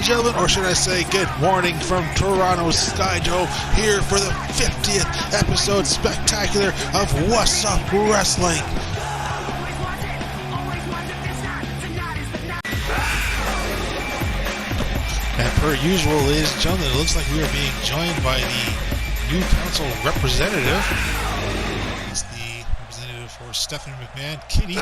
and gentlemen, or should I say good morning from Toronto's Sky Joe, here for the 50th episode spectacular of Whassup Wrestling. And per usual, ladies and gentlemen, it looks like we are being joined by the new council representative. It's the representative for Stephanie McMahon, Kitty.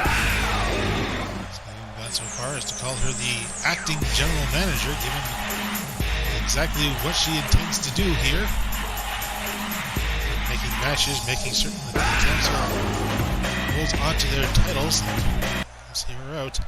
So far as to call her the acting general manager, given exactly what she intends to do here. Making matches, making certain that the council holds onto their titles. Let's hear her out.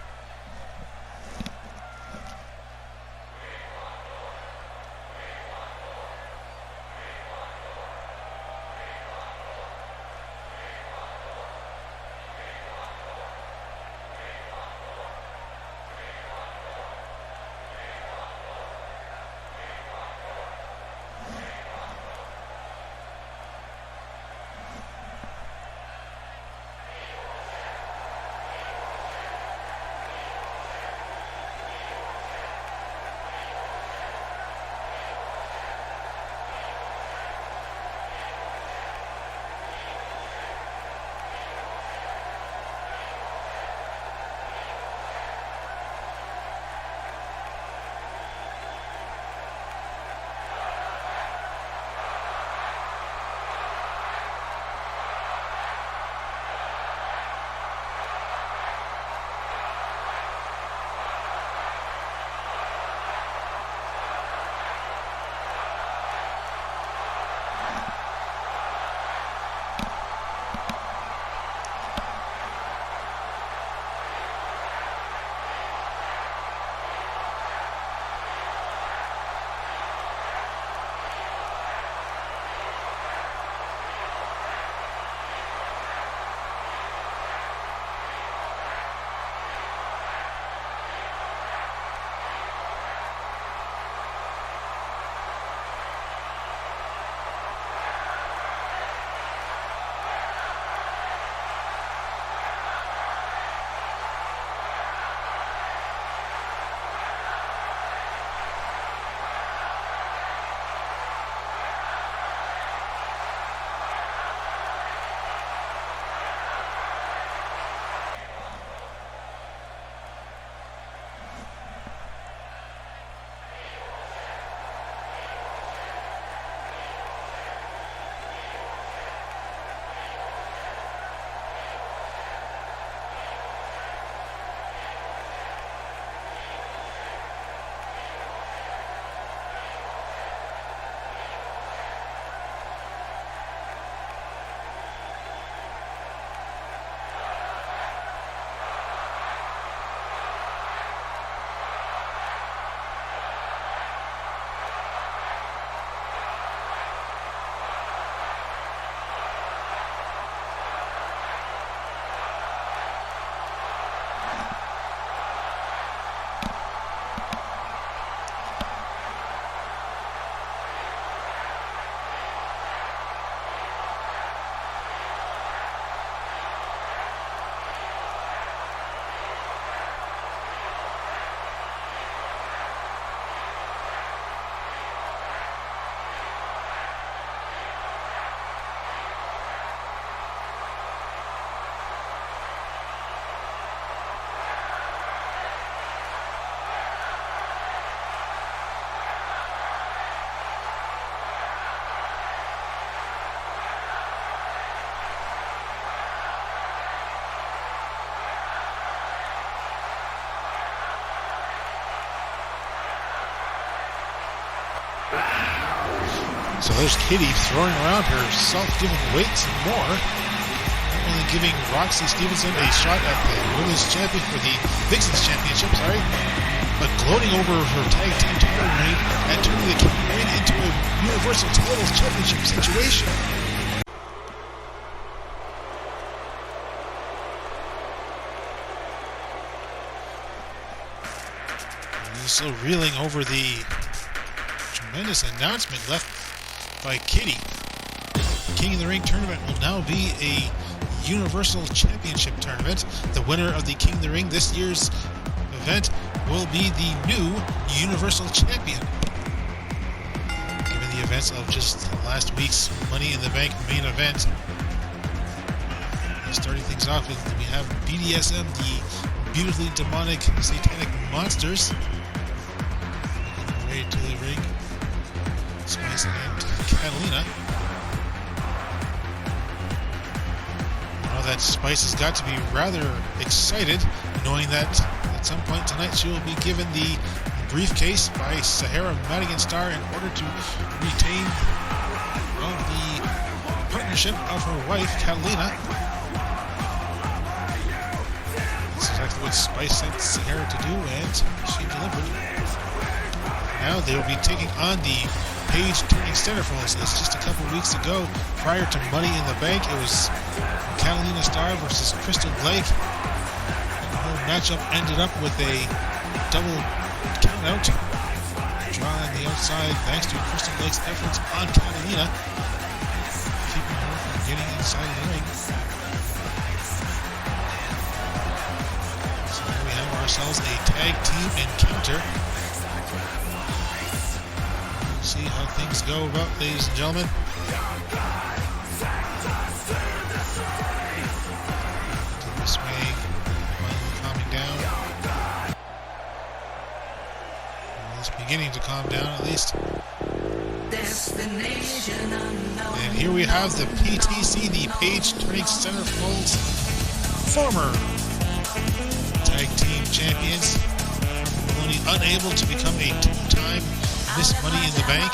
So there's Kitty throwing around her self-giving weights and more. Only giving Roxie Stevenson a shot at the Women's Champion for the VixXxen Championship, but gloating over her tag team title reign and turning the King reign into a Universal Titles Championship situation. Still reeling over the tremendous announcement left by Kitty. The King of the Ring tournament will now be a Universal Championship tournament. The winner of the King of the Ring this year's event will be the new Universal Champion. Given the events of just last week's Money in the Bank main event, starting things off with, we have BDSM, the beautifully demonic satanic monsters, making their way to the ring. Smyth and Catalina. I know that Spice has got to be rather excited, knowing that at some point tonight she will be given the briefcase by Zahara Madigan Star in order to retain the partnership of her wife, Catalina. That's exactly what Spice sent Zahara to do, and she delivered. Now they will be taking on the Page turning centerfolds. It's just a couple weeks ago, prior to Money in the Bank, it was Catalina Star versus Crystal Blake. And the whole matchup ended up with a double countout. Draw on the outside thanks to Crystal Blake's efforts on Catalina, keeping her from getting inside the ring. So here we have ourselves a tag team encounter. See how things go about, ladies and gentlemen. The swing finally calming down. Well, it's beginning to calm down at least. And here we have the PTC, the Page Turning Centerfolds, former tag team champions. Only unable to become a two-time Miss Money in the Bank.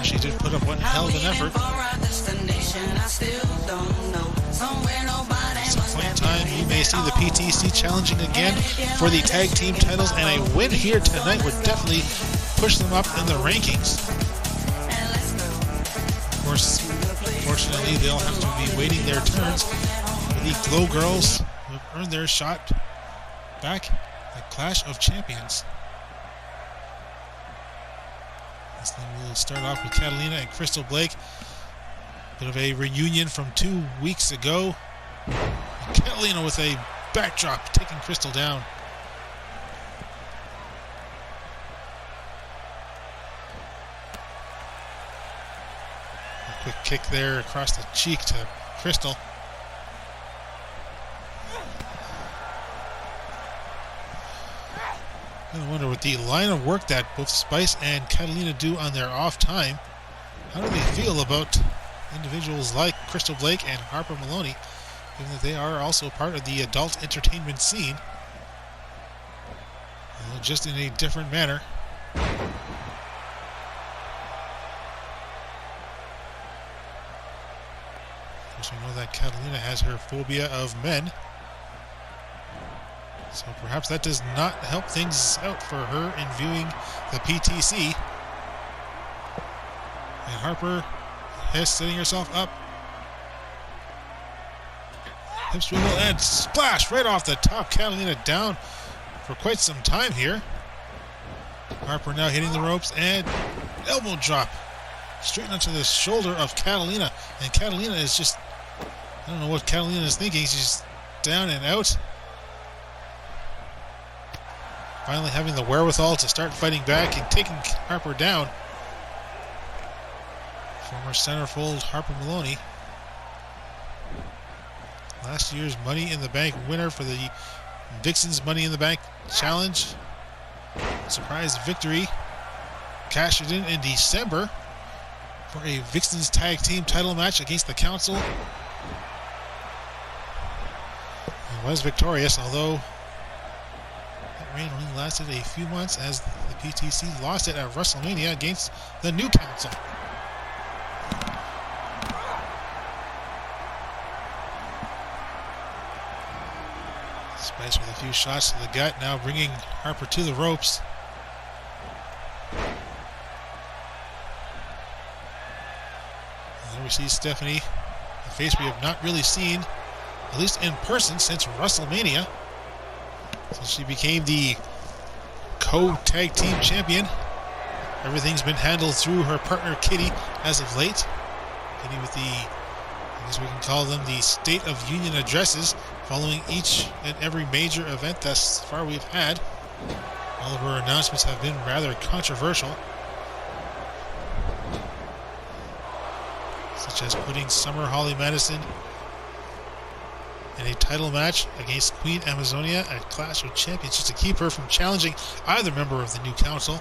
She did put up one hell of an effort. At some point in time, we may see the PTC challenging again for the tag team titles, and a win here tonight would definitely push them up in the rankings. Of course, fortunately, they'll have to be waiting their turns for the Glow Girls, who have earned their shot back at Clash of Champions. This thing will start off with Catalina and Crystal Blake. Bit of a reunion from 2 weeks ago. And Catalina with a backdrop taking Crystal down. A quick kick there across the cheek to Crystal. I wonder, with the line of work that both Spice and Catalina do on their off time, how do they feel about individuals like Crystal Blake and Harper Maloney, given that they are also part of the adult entertainment scene, just in a different manner. Of course, we know that Catalina has her phobia of men. So perhaps that does not help things out for her in viewing the PTC. And Harper is setting herself up. Hip swivel and splash right off the top. Catalina down for quite some time here. Harper now hitting the ropes and elbow drop straight onto the shoulder of Catalina. And Catalina is just, I don't know what Catalina is thinking. She's down and out. Finally having the wherewithal to start fighting back and taking Harper down. Former centerfold Harper Maloney. Last year's Money in the Bank winner for the VixXxen's Money in the Bank Challenge. Surprise victory. Cashed it in December for a VixXxen's Tag Team title match against the Council. And was victorious, although reign only lasted a few months, as the PTC lost it at WrestleMania against the New Council. Spice with a few shots to the gut, now bringing Harper to the ropes. And there we see Stephanie, a face we have not really seen, at least in person, since WrestleMania. Since she became the co-tag team champion. Everything's been handled through her partner Kitty as of late. Kitty with the, I guess we can call them the State of Union addresses following each and every major event thus far we've had. All of our announcements have been rather controversial, such as putting Summer Holly Madison in a title match against Queen Amazonia at Clash of Champions just to keep her from challenging either member of the new council.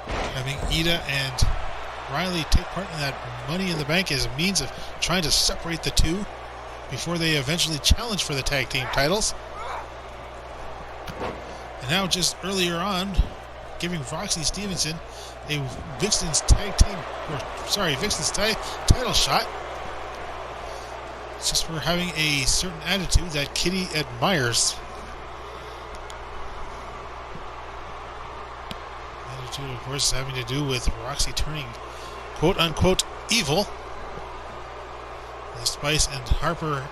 Having Ida and Riley take part in that Money in the Bank as a means of trying to separate the two before they eventually challenge for the tag team titles. And now just earlier on, giving Roxie Stevenson a VixXxen's title shot. It's just for having a certain attitude that Kitty admires. Attitude, of course, having to do with Roxie turning quote-unquote evil. With Spice and Harper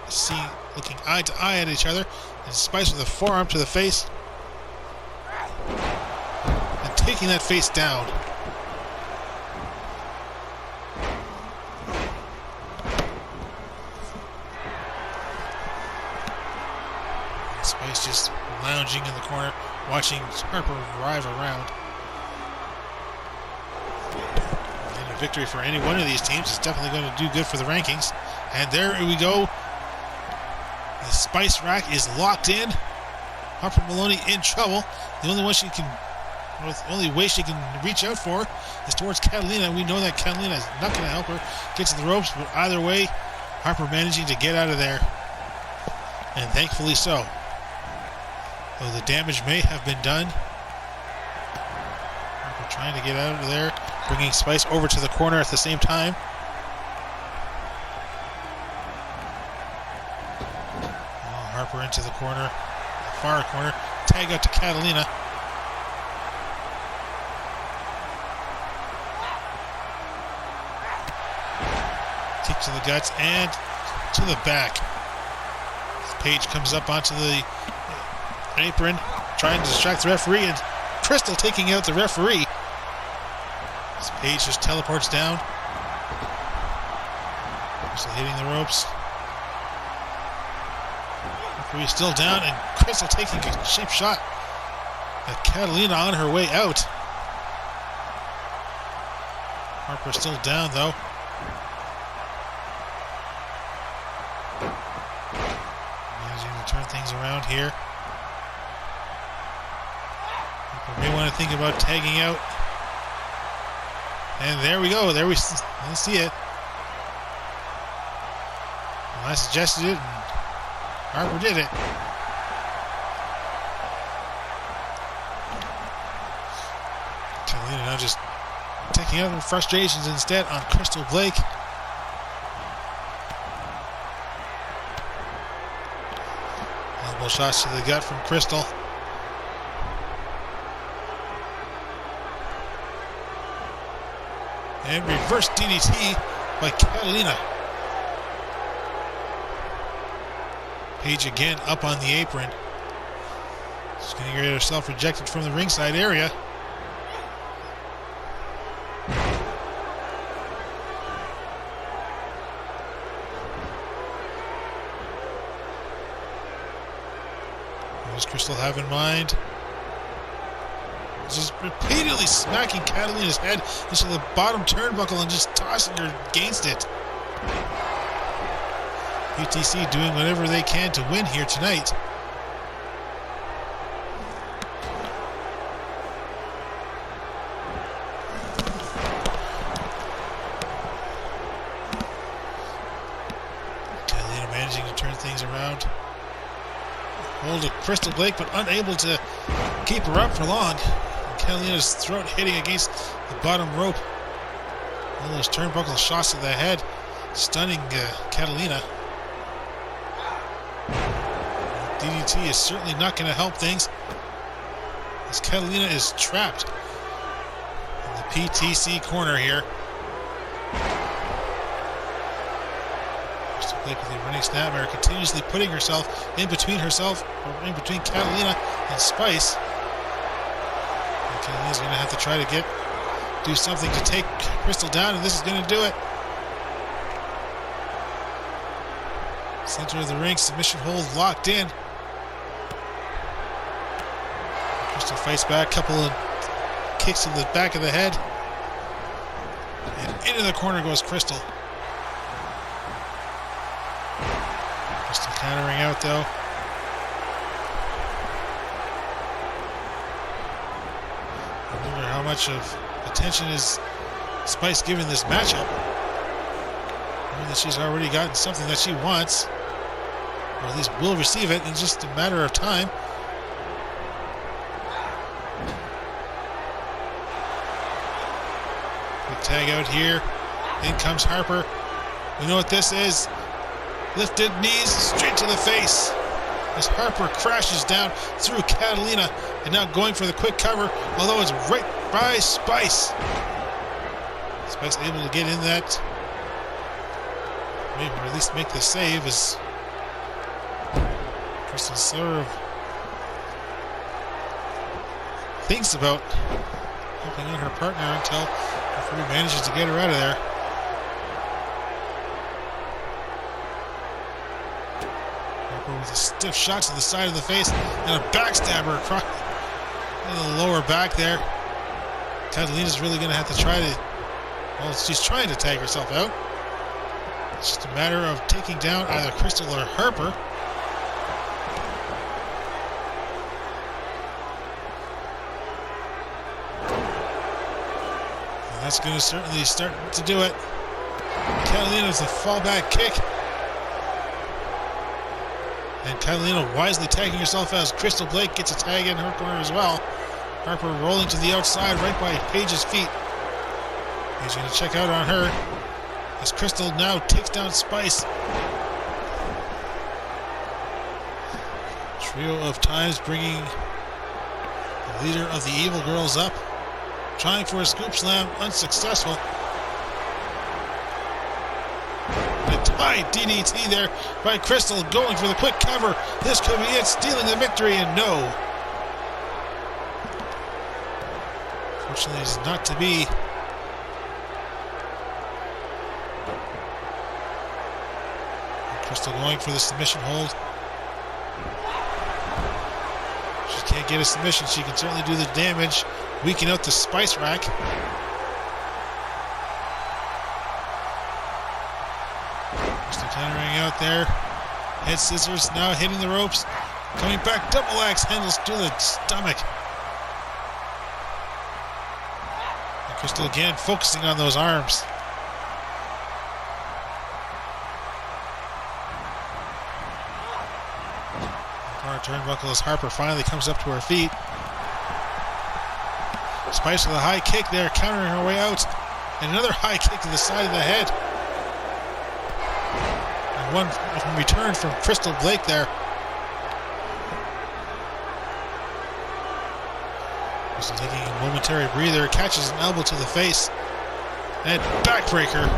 looking eye to eye at each other, and Spice with a forearm to the face and taking that face down. Spice just lounging in the corner, watching Harper arrive around. And a victory for any one of these teams is definitely going to do good for the rankings. And there we go. The Spice rack is locked in. Harper Maloney in trouble. The only way she can reach out for is towards Catalina. We know that Catalina is not going to help her get to the ropes, but either way, Harper managing to get out of there. And thankfully so. Though the damage may have been done. Harper trying to get out of there, bringing Spice over to the corner at the same time. Harper into the corner, the far corner, tag out to Catalina. Kick to the guts and to the back. Paige comes up onto the apron, trying to distract the referee, and Crystal taking out the referee. As Paige just teleports down. Crystal hitting the ropes. Referee still down, and Crystal taking a cheap shot at Catalina on her way out. Harper still down though. Managing to turn things around here. Harper may want to think about tagging out. And there we go. There we see it. Well, I suggested it, and Harper did it. Catalina now just taking out her frustrations instead on Crystal Blake. Elbow shots to the gut from Crystal. And reverse DDT by Catalina. Paige again up on the apron. She's going to get herself rejected from the ringside area. What does Crystal have in mind? Just repeatedly smacking Catalina's head into the bottom turnbuckle and just tossing her against it. UTC doing whatever they can to win here tonight. Catalina managing to turn things around. Hold of Crystal Blake, but unable to keep her up for long. Catalina's throat hitting against the bottom rope. All those turnbuckle shots to the head, stunning Catalina. DDT is certainly not going to help things, as Catalina is trapped in the PTC corner here. Crystal Blake with a running snapmare, continuously putting herself in between Catalina and Spice. Catalina's going to have to try to do something to take Crystal down, and this is going to do it. Center of the ring, submission hold locked in. Crystal fights back, couple of kicks to the back of the head. And into the corner goes Crystal. Crystal countering out though. I wonder how much of attention is Spice giving this matchup. Knowing that she's already gotten something that she wants, or at least will receive it in just a matter of time. Quick tag out here. In comes Harper. We know what this is. Lifted knees straight to the face as Harper crashes down through Catalina, and now going for the quick cover, although it's right by Spice. Spice able to get in that, maybe, or at least make the save, as Crystal sort of thinks about helping out her partner until referee manages to get her out of there. Harper with a stiff shot to the side of the face and a backstabber across in the lower back there. Catalina's really going to have to try to, well, she's trying to tag herself out. It's just a matter of taking down either Crystal or Harper. And that's going to certainly start to do it. Catalina with a fallback kick. And Catalina wisely tagging herself as Crystal Blake gets a tag in her corner as well. Harper rolling to the outside right by Paige's feet. He's going to check out on her as Crystal now takes down Spice. Trio of times bringing the leader of the Evil Girls up. Trying for a scoop slam, unsuccessful. A tight DDT there by Crystal, going for the quick cover. This could be it, stealing the victory, and no. Fortunately, it's not to be. Crystal going for the submission hold. She can't get a submission. She can certainly do the damage, weaken out the Spice Rack. Crystal countering out there. Head scissors now hitting the ropes. Coming back, double axe handles to the stomach. And Crystal again focusing on those arms. Turnbuckle as Harper finally comes up to her feet. Spice with a high kick there, countering her way out. And another high kick to the side of the head. And one in return from Crystal Blake there. Crystal taking a momentary breather, catches an elbow to the face. And backbreaker.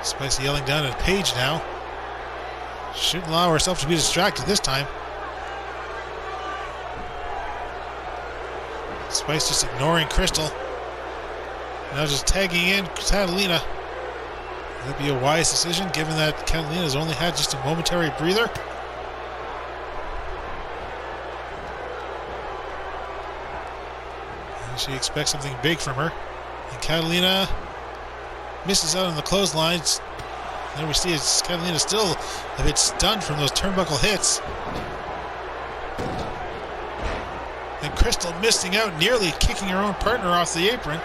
Spice yelling down at Paige now. Shouldn't allow herself to be distracted this time. Spice just ignoring Crystal. Now just tagging in Catalina. Would it be a wise decision given that Catalina's only had just a momentary breather? And she expects something big from her. And Catalina misses out on the clotheslines. There we see it's Catalina still a bit stunned from those turnbuckle hits. And Crystal missing out, nearly kicking her own partner off the apron.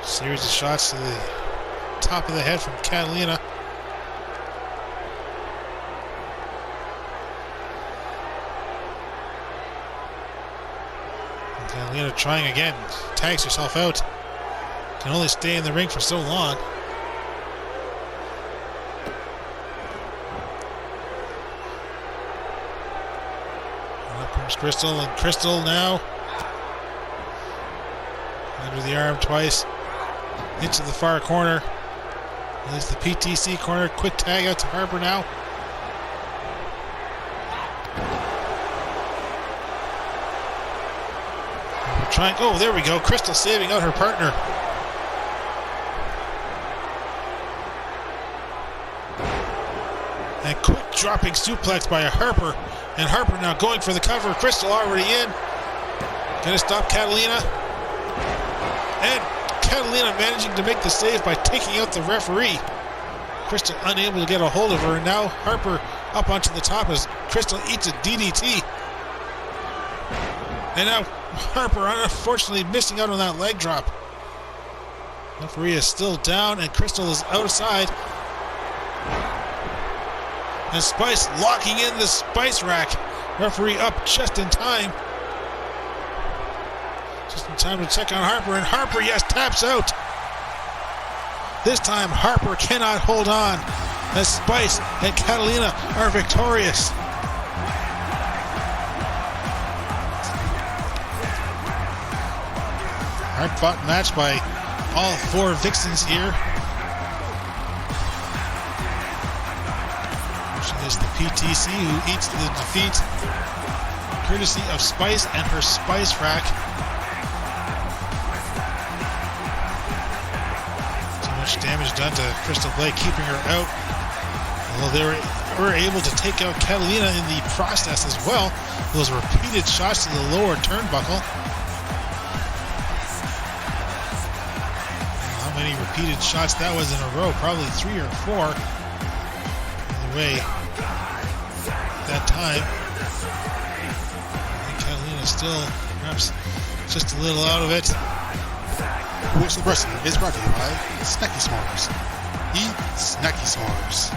Series of shots to the top of the head from Catalina. Catalina trying again, tags herself out. Can only stay in the ring for so long. And up comes Crystal, and Crystal now under the arm twice, into the far corner. At least the PTC corner. Quick tag out to Harper now. trying. Oh, there we go. Crystal saving out her partner. And quick dropping suplex by Harper. And Harper now going for the cover. Crystal already in. Gonna stop Catalina. And Catalina managing to make the save by taking out the referee. Crystal unable to get a hold of her. And now Harper up onto the top as Crystal eats a DDT. And now Harper unfortunately missing out on that leg drop. Referee is still down and Crystal is outside. And Spice locking in the Spice rack. Referee up just in time. Just in time to check on Harper. And Harper, yes, taps out. This time Harper cannot hold on. As Spice and Catalina are victorious. Hard-fought match by all four VixXxens here. Is the PTC who eats the defeat courtesy of Spice and her Spice rack. So much damage done to Crystal Blake, keeping her out. Although they were able to take out Catalina in the process as well. Those repeated shots to the lower turnbuckle. How many repeated shots that was in a row? Probably 3 or 4. Either way, that time, I think Catalina still perhaps just a little out of it. Whassup Wrestling is brought to you by Snacky S'mores. Eat Snacky S'mores.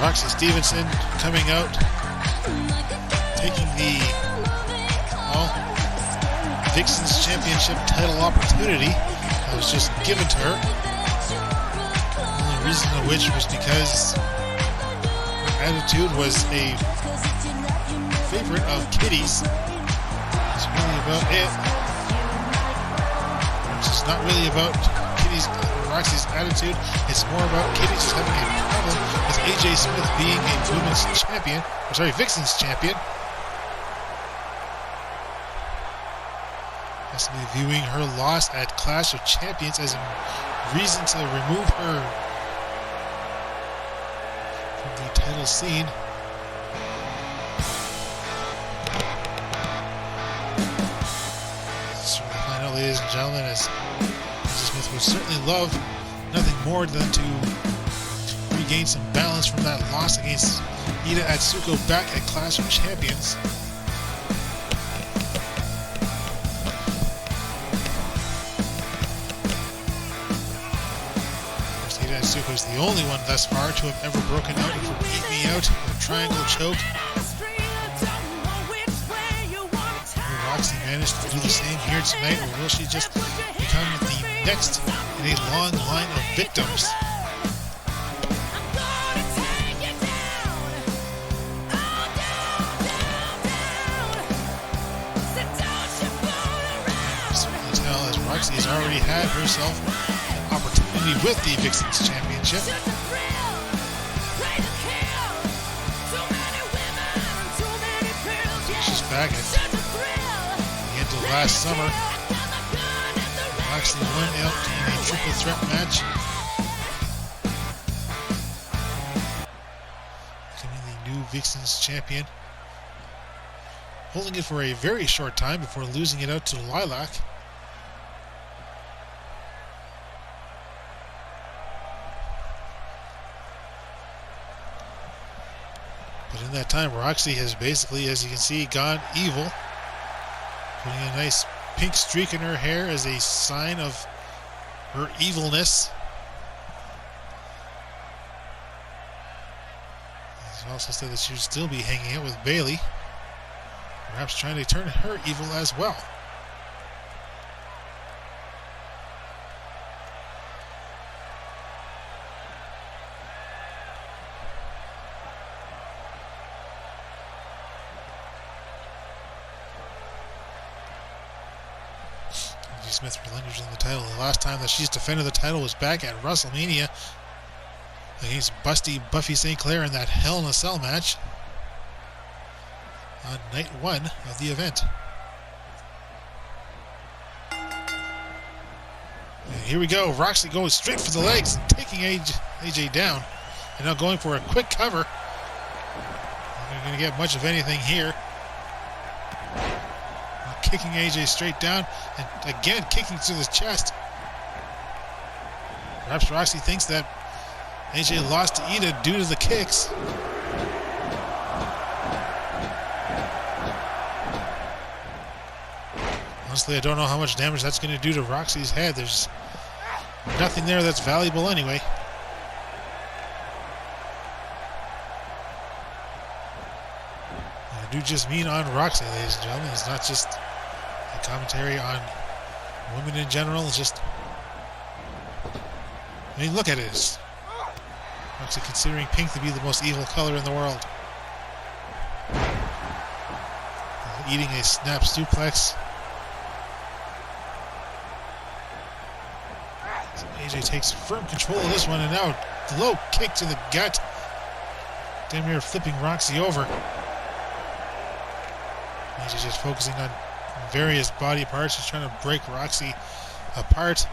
Roxie Stevenson coming out, taking the VixXxen's Championship title opportunity that was just given to her. The only reason of which was because her attitude was a favorite of Kitty's. It's really about it. It's just not really about Kitty's, Roxie's attitude. It's more about Kitty just having a problem with AJ Smyth being a women's champion, VixXxen's champion. Possibly viewing her loss at Clash of Champions as a reason to remove her from the title scene. So we'll find out, ladies and gentlemen, as Smyth would certainly love nothing more than to regain some balance from that loss against Ida Atsuko back at Clash of Champions. Ida Atsuko is the only one thus far to have ever broken out from Eat Me Out with a triangle choke. Roxie managed to do the same here tonight, or will she just become the next in a long line of victims? Certainly tell, as Roxie has already had herself an opportunity with the VixXxen's Championship. She's back at the end of last summer. Roxie won out in a triple threat match, becoming the new VixXxen's champion, holding it for a very short time before losing it out to Lilac. But in that time, Roxie has basically, as you can see, gone evil, putting a nice pink streak in her hair as a sign of her evilness. She also said that she would still be hanging out with Bayley, perhaps trying to turn her evil as well. Smyth relinquishing the title. The last time that she's defended the title was back at WrestleMania against busty Buffy St. Clair in that Hell in a Cell match on night 1 of the event. And here we go. Roxie going straight for the legs and taking AJ down. And now going for a quick cover. Not going to get much of anything here. Kicking AJ straight down and again kicking to the chest. Perhaps Roxie thinks that AJ lost to Ida due to the kicks. Honestly, I don't know how much damage that's going to do to Roxie's head. There's nothing there that's valuable anyway. I do just mean on Roxie, ladies and gentlemen. It's not just a commentary on women in general. It's just, I mean, look at it. It's Roxie considering pink to be the most evil color in the world. Eating a snap suplex. So AJ takes firm control of this one, and now a low kick to the gut. Damn near flipping Roxie over. AJ just focusing on various body parts, just trying to break Roxie apart.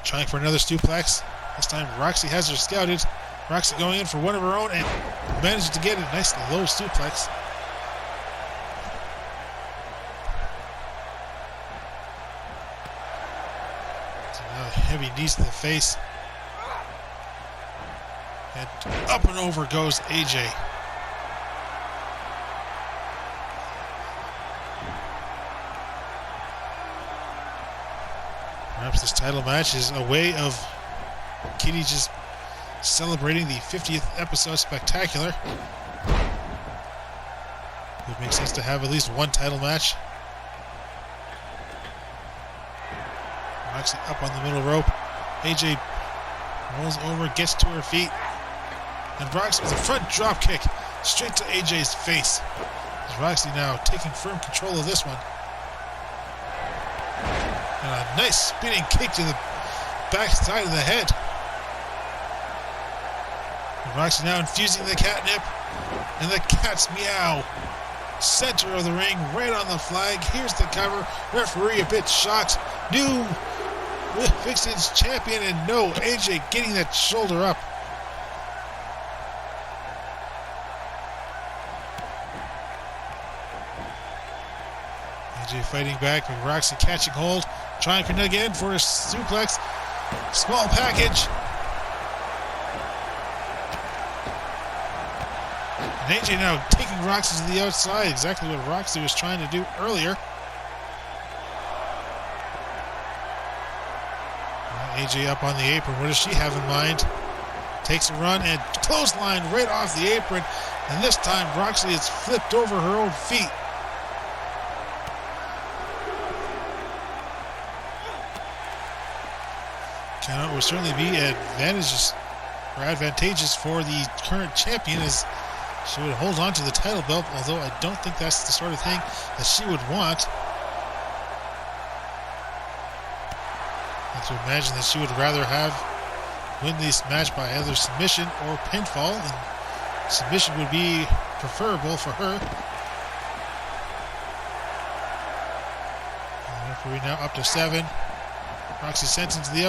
Trying for another suplex. This time Roxie has her scouted. Roxie going in for one of her own and manages to get a nice low suplex. So now heavy knees to the face. And up and over goes AJ. Perhaps this title match is a way of Kitty just celebrating the 50th episode Spectacular. It would make sense to have at least one title match. Roxie up on the middle rope. AJ rolls over, gets to her feet. And Roxie with a front drop kick straight to AJ's face. As Roxie now taking firm control of this one. And a nice spinning kick to the back side of the head. And Roxie now infusing the catnip. And the cat's meow. Center of the ring, right on the flag. Here's the cover. Referee a bit shocked. New VixXxen's champion, and no, AJ getting that shoulder up. AJ fighting back, and Roxie catching hold. Trying for again for a suplex. Small package. And AJ now taking Roxie to the outside. Exactly what Roxie was trying to do earlier. AJ up on the apron. What does she have in mind? Takes a run and clothesline right off the apron. And this time Roxie is flipped over her own feet. Count will certainly be advantageous for the current champion, as she would hold on to the title belt, although I don't think that's the sort of thing that she would want. I have to imagine that she would rather win this match by either submission or pinfall, and submission would be preferable for her. And the referee now up to 7. Roxie sent into the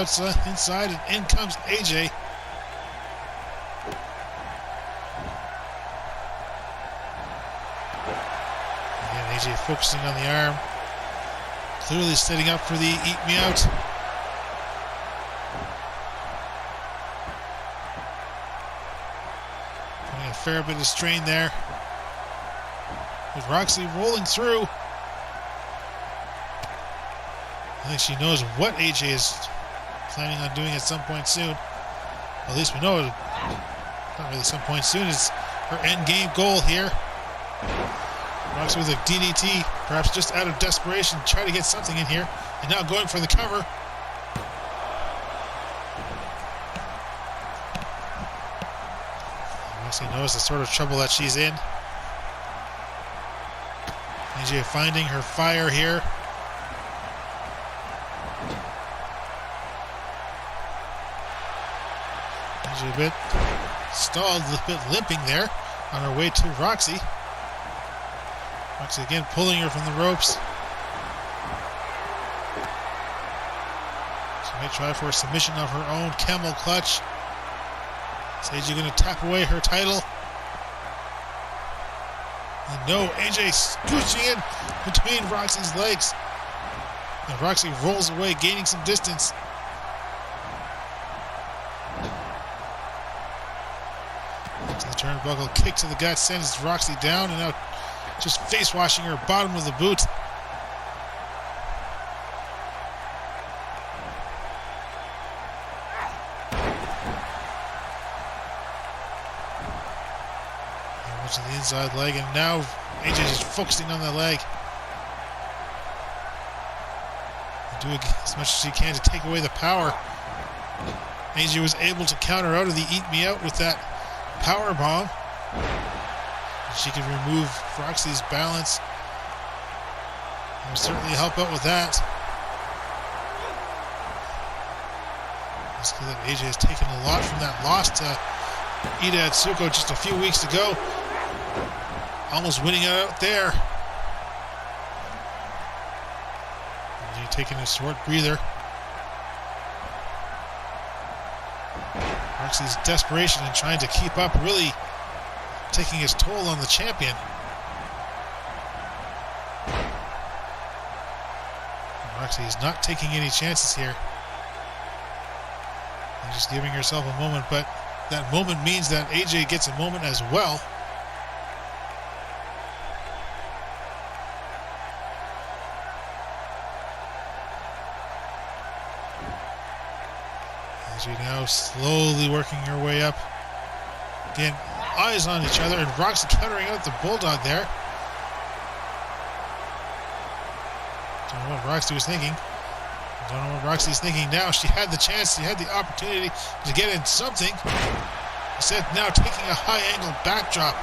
inside, and in comes AJ. Again, AJ focusing on the arm. Clearly setting up for the eat me out. Putting a fair bit of strain there. With Roxie rolling through. I think she knows what AJ is planning on doing at some point soon. At least we know it. Not really some point soon. It's her end game goal here. Roxie with a DDT, perhaps just out of desperation, try to get something in here. And now going for the cover. Roxie knows the sort of trouble that she's in. AJ finding her fire here. AJ a bit stalled, a little bit limping there on her way to Roxie. Roxie again pulling her from the ropes. She may try for a submission of her own camel clutch. Is AJ going to tap away her title? And no, AJ scooching in between Roxie's legs. And Roxie rolls away, gaining some distance. Into the turnbuckle, kick to the gut, sends Roxie down, and now just face washing her bottom of the boot. To the inside leg, and now AJ is focusing on the leg. Doing as much as she can to take away the power. AJ was able to counter out of the eat me out with that power bomb. She can remove Roxie's balance. That will certainly help out with that. Basically, that AJ has taken a lot from that loss to Ida Atsuko just a few weeks ago. Almost winning out there. AJ taking a short breather. Roxie's desperation in trying to keep up really taking its toll on the champion. Roxie is not taking any chances here. She's just giving herself a moment, but that moment means that AJ gets a moment as well. AJ now slowly working her way up. Again, eyes on each other, and Roxie countering out the Bulldog there. Don't know what Roxie was thinking. Don't know what Roxie's thinking now. She had the chance, she had the opportunity to get in something. Instead, now taking a high angle backdrop.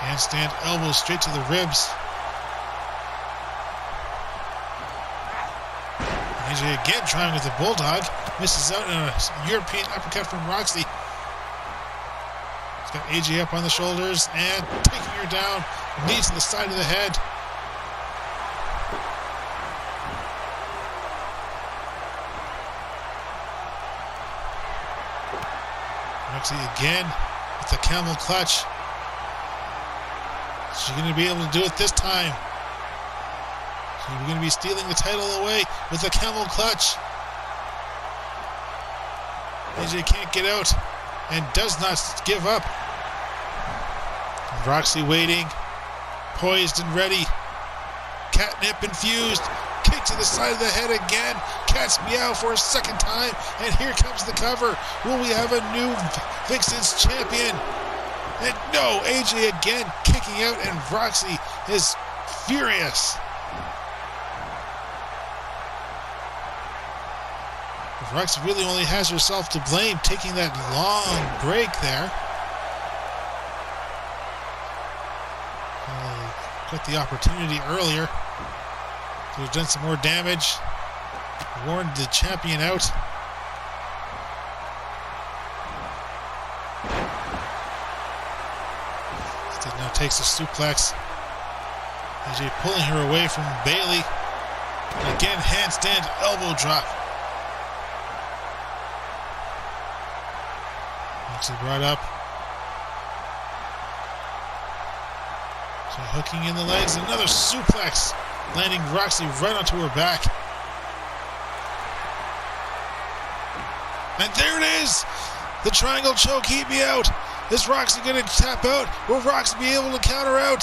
Handstand elbow straight to the ribs. AJ again trying with the Bulldog. Misses out on a European uppercut from Roxie. He's got AJ up on the shoulders and taking her down. Knee to the side of the head. Roxie again with the camel clutch. Is she going to be able to do it this time? We're going to be stealing the title away with the camel clutch. AJ can't get out and does not give up. Roxie waiting, poised and ready. Catnip infused. Kick to the side of the head again. Cat's meow for a second time. And here comes the cover. Will we have a new VixXxen's champion? And no, AJ again kicking out, and Roxie is furious. Roxie really only has herself to blame, taking that long break there. Got the opportunity earlier to have done some more damage. Warned the champion out. Instead now takes a suplex. AJ pulling her away from Bayley. And again, handstand elbow drop. Brought up. So hooking in the legs, another suplex, landing Roxie right onto her back. And there it is! The triangle choke, heat me out. Is Roxie going to tap out? Will Roxie be able to counter out?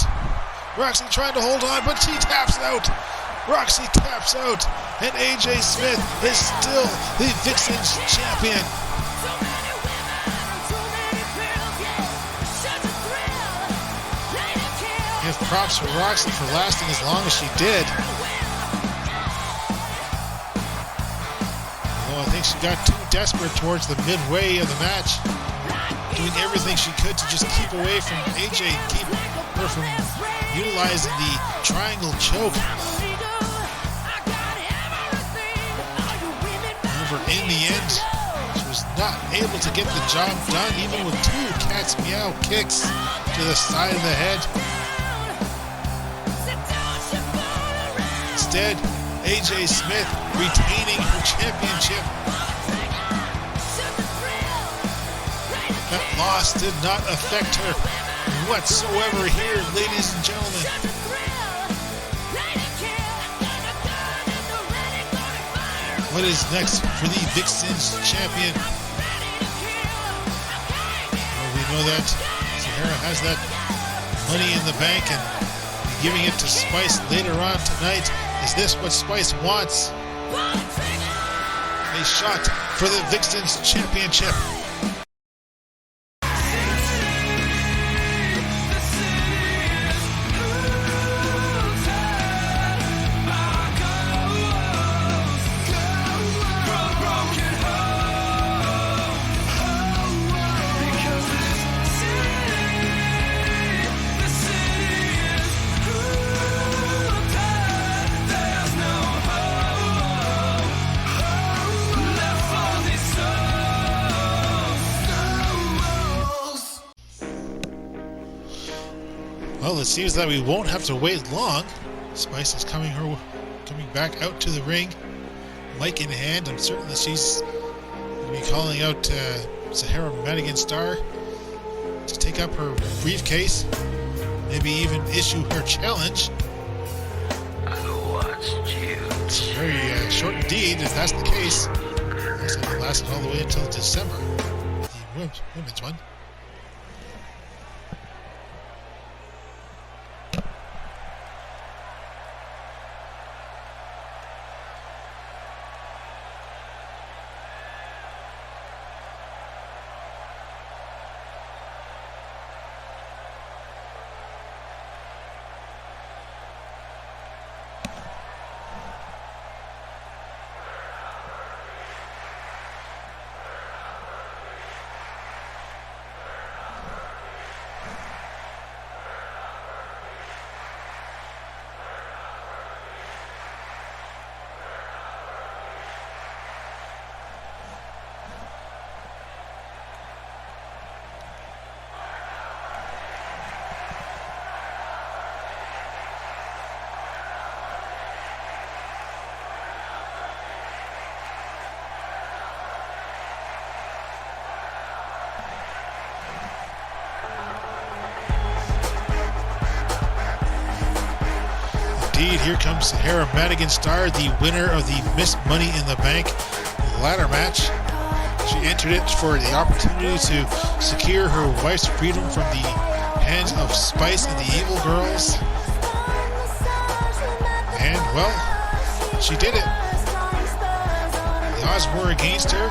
Roxie trying to hold on, but she taps out. Roxie taps out, and AJ Smyth is still the VixXxen's champion. Give props for Roxie for lasting as long as she did. Although I think she got too desperate towards the midway of the match, doing everything she could to just keep away from AJ, keep her from utilizing the triangle choke. However, in the end, she was not able to get the job done, even with 2 cat's meow kicks to the side of the head. Instead, AJ Smyth retaining her championship. That loss did not affect her whatsoever here, ladies and gentlemen. What is next for the VixXxen champion? Well, we know that Zahara has that money in the bank and giving it to Spice later on tonight. Is this what Spice wants? A shot for the VixXxen championship. Well, it seems that we won't have to wait long. Spice is coming back out to the ring, mic in hand. I'm certain that she's going to be calling out Zahara Madigan Star to take up her briefcase, maybe even issue her challenge. It's very short indeed, if that's the case. It's going to last all the way until December. The women's one. Indeed, here comes Zahara Madigan Star, the winner of the Miss Money in the Bank ladder match. She entered it for the opportunity to secure her wife's freedom from the hands of Spice and the Evil Girls. And, well, she did it. The odds were against her.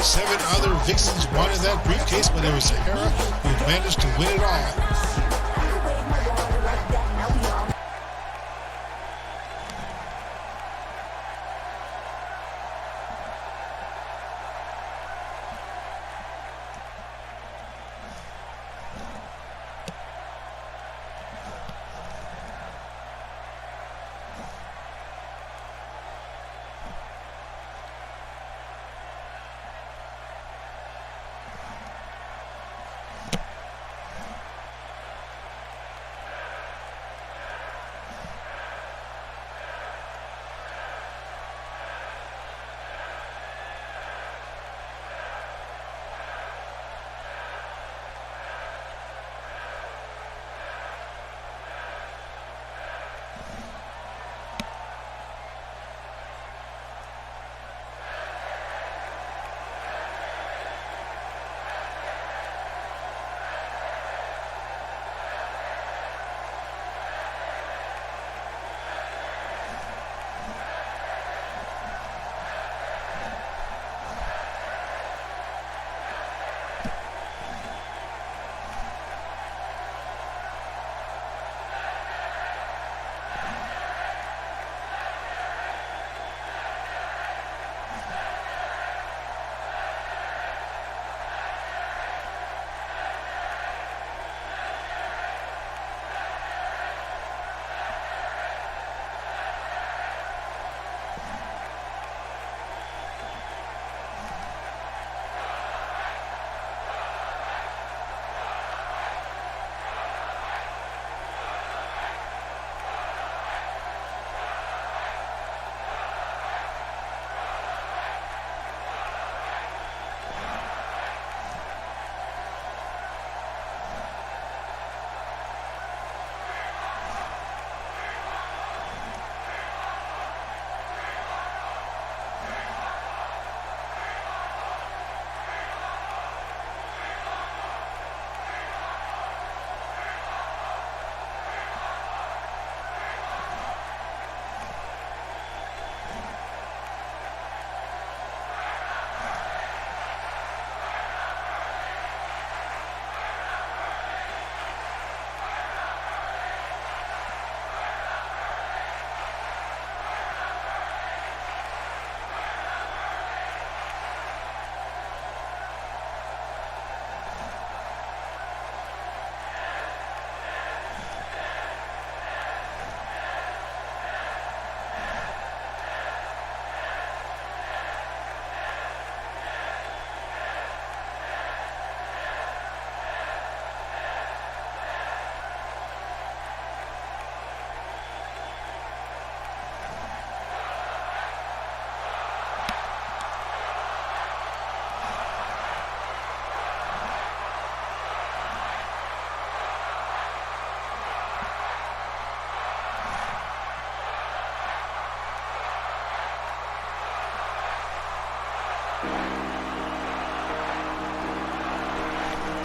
7 other VixXxens wanted that briefcase, but it was Zahara who managed to win it all.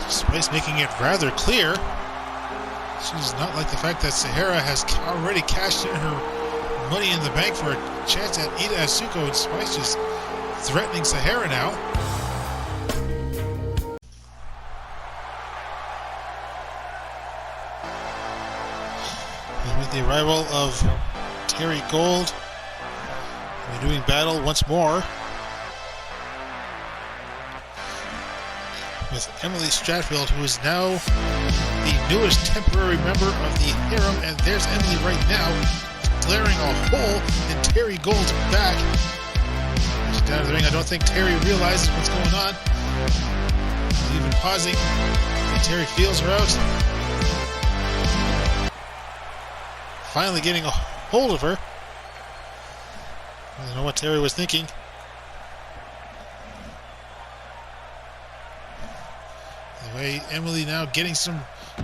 Smyth making it rather clear. She does not like the fact that Zahara has already cashed in her money in the bank for a chance at Ida Asuko, and Smyth just threatening Zahara now. And with the arrival of Terri Golde, we're doing battle once more with Emily Stratfield, who is now the newest temporary member of the harem, and there's Emily right now, glaring a hole in Terri Golde's back. She's down to the ring. I don't think Terri realizes what's going on. Even pausing, and Terri feels her out. Finally getting a hold of her. I don't know what Terri was thinking. Anyway, Emily now getting some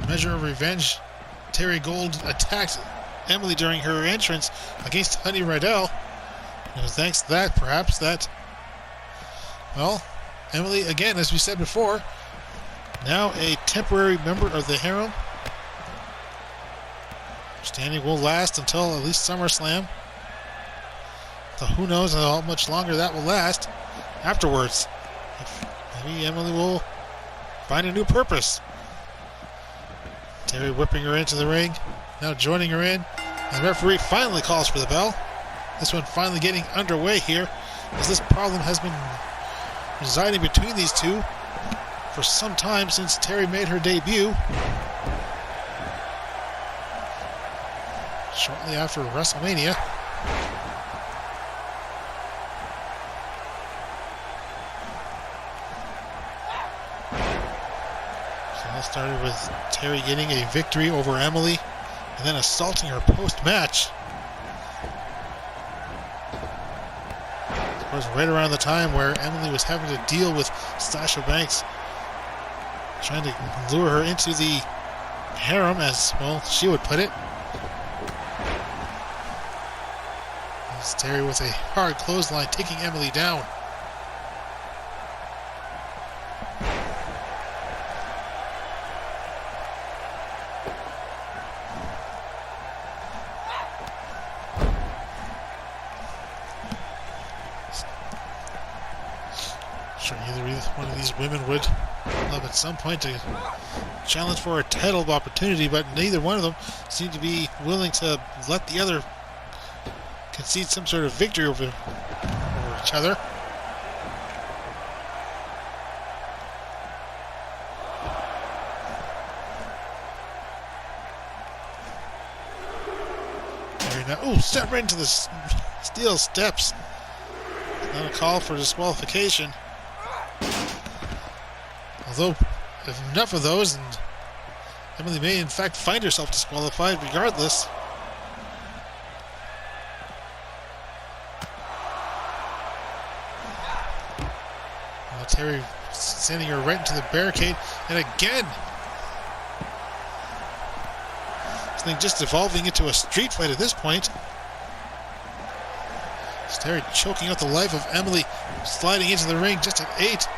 measure of revenge. Terri Golde attacked Emily during her entrance against Honey Riddell. It was thanks to that, perhaps, that, well, Emily, again, as we said before, now a temporary member of the harem. Standing will last until at least SummerSlam. So who knows how much longer that will last afterwards. Maybe Emily will find a new purpose. Terri whipping her into the ring, now joining her in. And the referee finally calls for the bell. This one finally getting underway here, as this problem has been residing between these two for some time since Terri made her debut. Shortly after WrestleMania. So that started with Terri getting a victory over Emily and then assaulting her post-match. Of course, right around the time where Emily was having to deal with Sasha Banks, trying to lure her into the harem, as, well, she would put it. As Terri with a hard clothesline taking Emily down. Sure, either one of these women would love at some point to challenge for a title opportunity, but neither one of them seem to be willing to let the other concede some sort of victory over each other. Oh, step right into the steel steps. Not a call for disqualification. Although, if enough of those, and Emily may in fact find herself disqualified regardless. Now Terri sending her right into the barricade, and again, this thing just evolving into a street fight at this point. It's Terri choking out the life of Emily, sliding into the ring just at 8.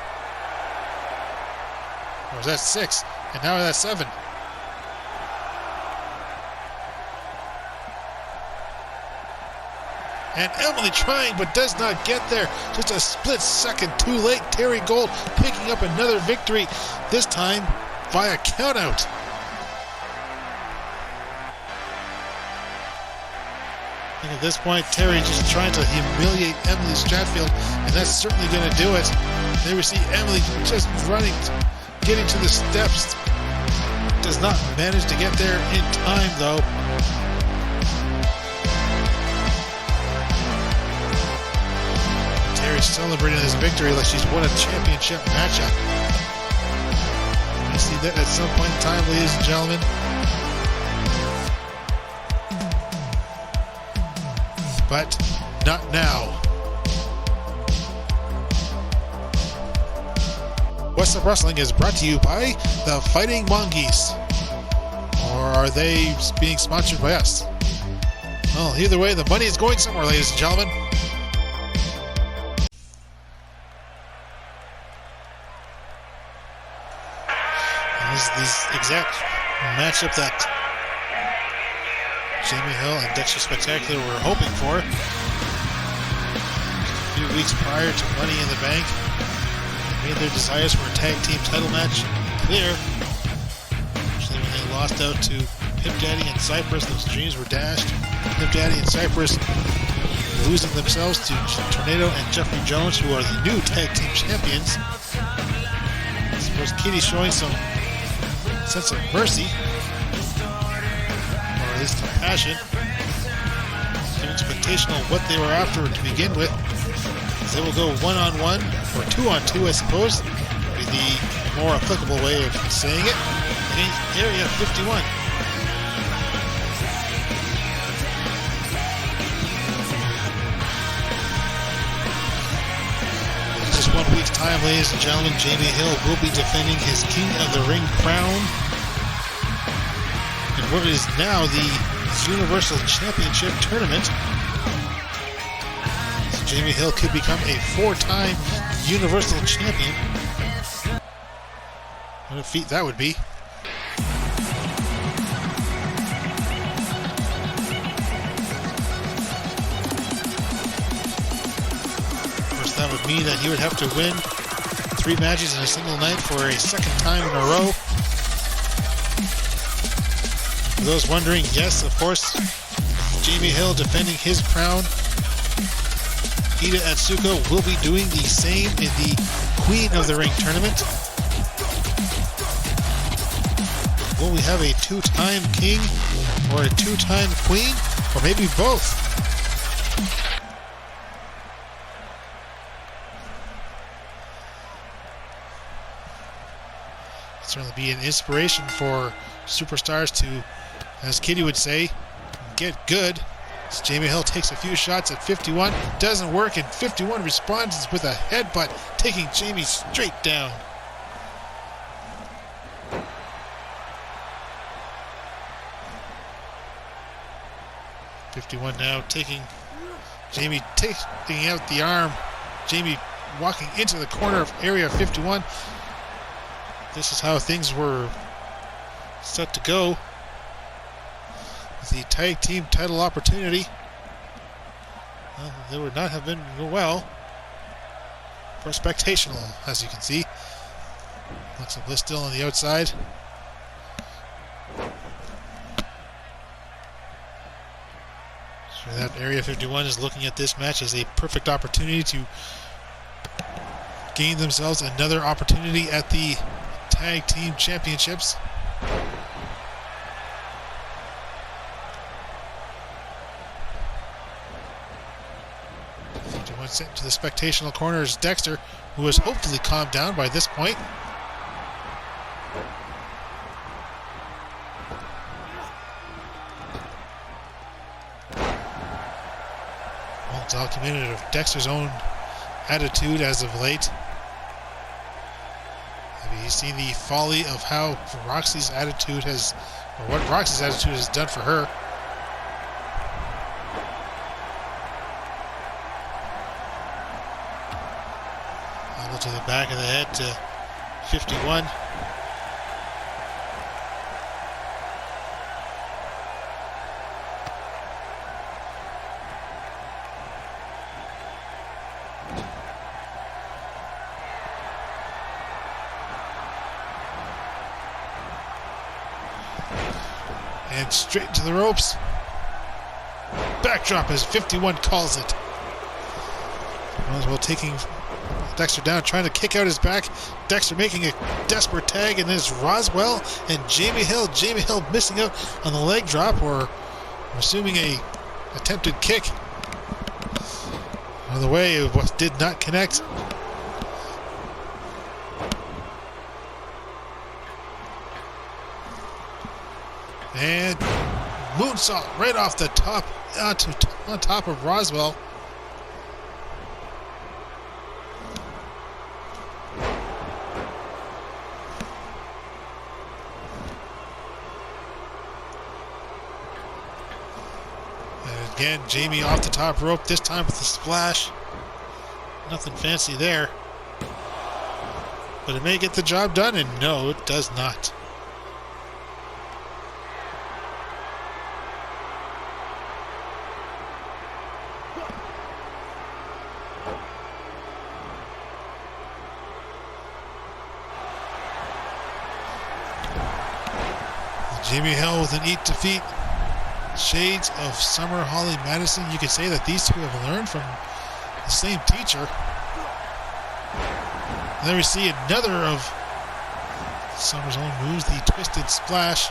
Or was that 6? And now that's 7. And Emily trying, but does not get there. Just a split second too late. Terri Golde picking up another victory, this time via countout. I think at this point, Terri just trying to humiliate Emily Stratfield, and that's certainly going to do it. There we see Emily just running, getting to the steps. Does not manage to get there in time, though. Terry's celebrating this victory like she's won a championship matchup. We see that at some point in time, ladies and gentlemen. But not now. Whassup Wrestling is brought to you by the Fighting Mongoose. Or are they being sponsored by us? Well, either way, the money is going somewhere, ladies and gentlemen. exact matchup that Jamie Hill and Dexter Spectacular were hoping for. A few weeks prior to Money in the Bank, they made their desires for a tag team title match clear. Actually, when they lost out to Pimp Daddy and Cypress, those dreams were dashed. Pimp Daddy and Cypress losing themselves to Tornado and Jeffrey Jones, who are the new tag team champions. This was Kitty showing some sense of mercy, or at least compassion, giving Spectationill what they were after to begin with. They will go 1-on-1, or 2-on-2, I suppose, would be the more applicable way of saying it, against Area 51. In just 1 week's time, ladies and gentlemen, Jamie Hill will be defending his King of the Ring crown in what is now the Universal Championship Tournament. Jamie Hill could become a 4-time Universal Champion. What a feat that would be. Of course, that would mean that he would have to win 3 matches in a single night for a second time in a row. For those wondering, yes, of course, Jamie Hill defending his crown. Ida Atsuko will be doing the same in the Queen of the Ring tournament. Will we have a 2-time king or a 2-time queen? Or maybe both? It'll certainly be an inspiration for superstars to, as Kitty would say, get good. As Jamie Hill takes a few shots at 51, doesn't work, and 51 responds with a headbutt, taking Jamie straight down. .51 now taking Jamie, taking out the arm. Jamie walking into the corner of Area 51. This is how things were set to go. The tag team title opportunity, well, they would not have been well for Spectationill, as you can see. Alexa Bliss still on the outside. So that Area 51 is looking at this match as a perfect opportunity to gain themselves another opportunity at the tag team championships. Sent to the Spectationill corner is Dexter, who has hopefully calmed down by this point. Well documented of Dexter's own attitude as of late. Have you seen the folly of how Roxie's attitude has, or what Roxie's attitude has done for her? To the back of the head to 51. And straight to the ropes. Backdrop as 51 calls it. Might as well taking Dexter down, trying to kick out his back. Dexter making a desperate tag, and then it's Roswell and Jamie Hill. Jamie Hill missing out on the leg drop, or I'm assuming a attempted kick. On the way, it did not connect. And moonsault right off the top, on top of Roswell. Again, Jamie off the top rope, this time with a splash. Nothing fancy there. But it may get the job done, and no, it does not. Jamie Hill with an eat defeat. Shades of Summer Holly Madison. You could say that these two have learned from the same teacher. And then we see another of Summer's own moves, the Twisted Splash.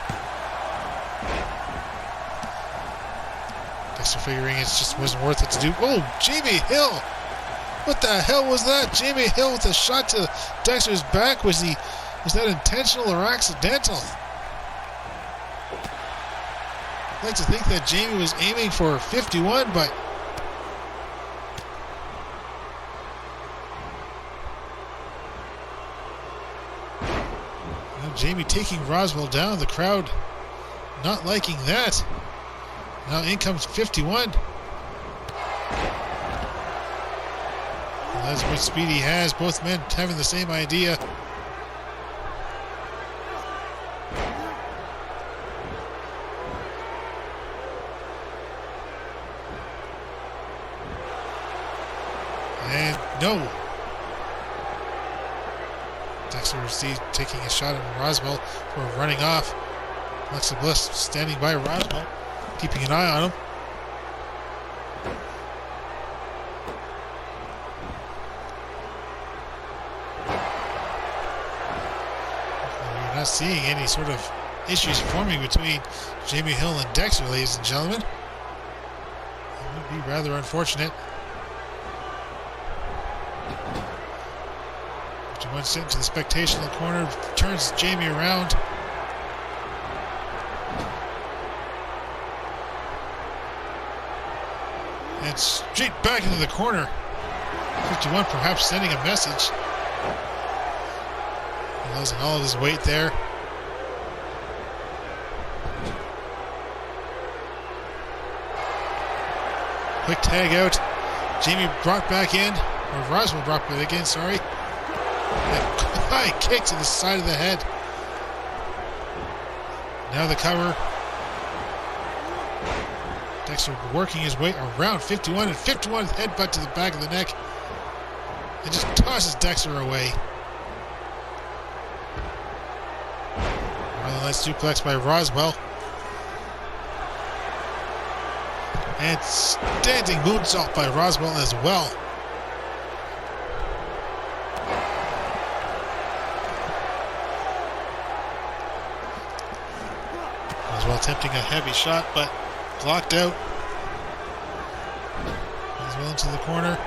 Dexter figuring it just wasn't worth it to do. Oh, Jamie Hill! What the hell was that? Jamie Hill with a shot to Dexter's back. Was that intentional or accidental? I'd like to think that Jamie was aiming for 51, but now Jamie taking Roswell down. The crowd not liking that. Now in comes 51. Well, that's what Speedy has. Both men having the same idea. And no. Dexter receives taking a shot at Roswell for running off. Alexa Bliss standing by Roswell, keeping an eye on him. We're not seeing any sort of issues forming between Jamie Hill and Dexter, ladies and gentlemen. It would be rather unfortunate. One sent to the Spectationill corner, turns Jamie around. And straight back into the corner. 51 perhaps sending a message. He losing all of his weight there. Quick tag out. Jamie brought back in, or Roswell brought back in, sorry. High kick to the side of the head. Now the cover. Dexter working his way around 51, and 51 headbutt to the back of the neck. And just tosses Dexter away. Well, nice suplex by Roswell. And standing moonsault by Roswell as well. Attempting a heavy shot, but blocked out. As well into the corner.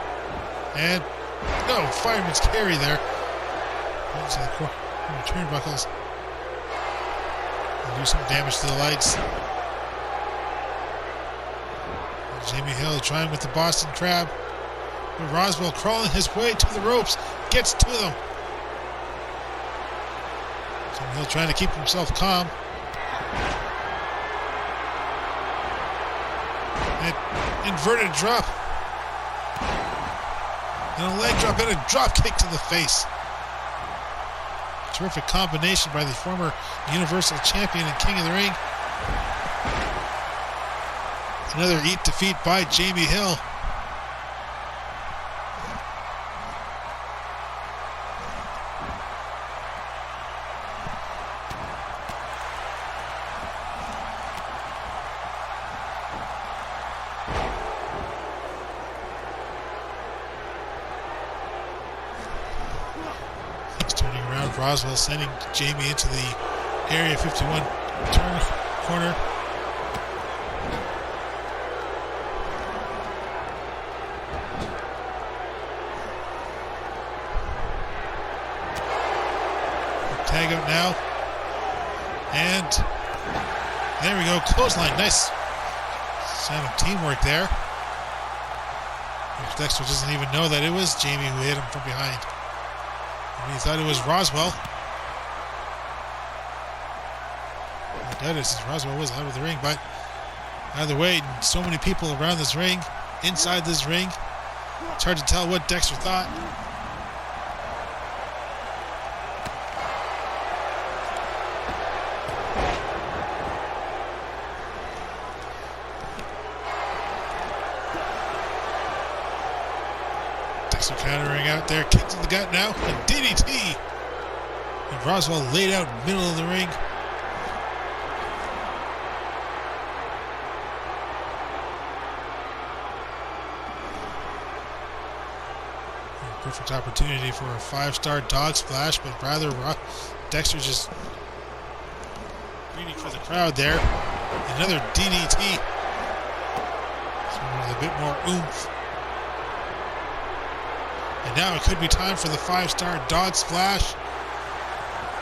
And no, fireman's carry there. Into the corner. Turnbuckles. Do some damage to the lights. Jamie Hill trying with the Boston Crab. But Roswell crawling his way to the ropes. Gets to them. Jamie Hill trying to keep himself calm. Inverted drop. And a leg drop and a drop kick to the face. Terrific combination by the former Universal Champion and King of the Ring. Another eat defeat by Jamie Hill. Roswell sending Jamie into the Area 51 turn corner. Tag out now. And there we go. Clothesline. Nice sign of teamwork there. Dexter doesn't even know that it was Jamie who hit him from behind. He thought it was Roswell. I doubt it since Roswell was out of the ring, but either way, so many people around this ring, inside this ring. It's hard to tell what Dexter thought. Dexter countering out there, kick to the gut now, and DDT. And Roswell laid out middle of the ring. Perfect opportunity for a 5-star dog splash, but rather Dexter just greedy for the crowd there. Another DDT. With a bit more oomph. And now it could be time for the 5-star dog splash.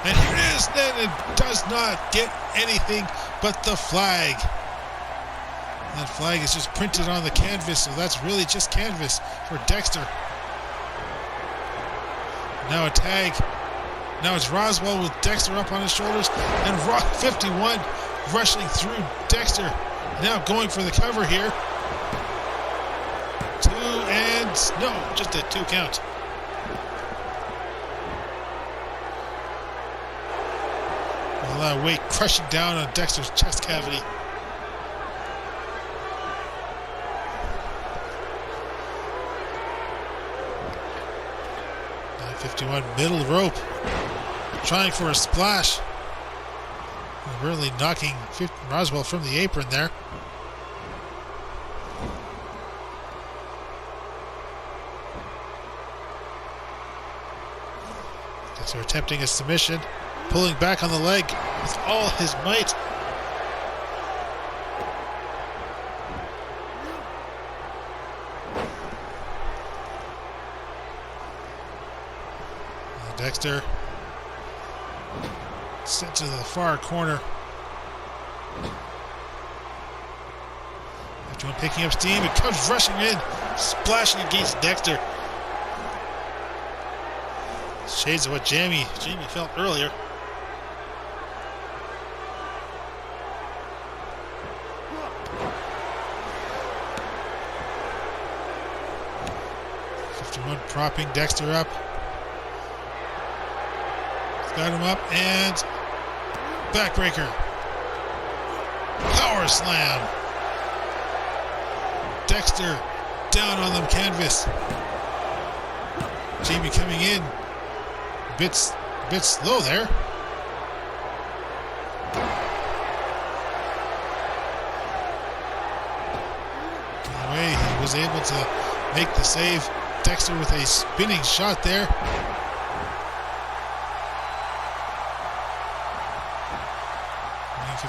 And here it is. Then it does not get anything but the flag. That flag is just printed on the canvas, so that's really just canvas for Dexter. Now a tag. Now it's Roswell with Dexter up on his shoulders, and Rock 51 rushing through Dexter. Now going for the cover here. 2 and no, just a 2 count. A lot of weight crushing down on Dexter's chest cavity. 51 middle rope, trying for a splash. Really knocking Roswell from the apron there. Dexter attempting a submission, pulling back on the leg with all his might. Dexter sent to the far corner. After one picking up steam, it comes rushing in, splashing against Dexter. Shades of what Jamie felt earlier. Propping Dexter up. Got him up and backbreaker. Power slam. Dexter down on the canvas. Jamie coming in. A bit slow there. Anyway, he was able to make the save. Dexter with a spinning shot there.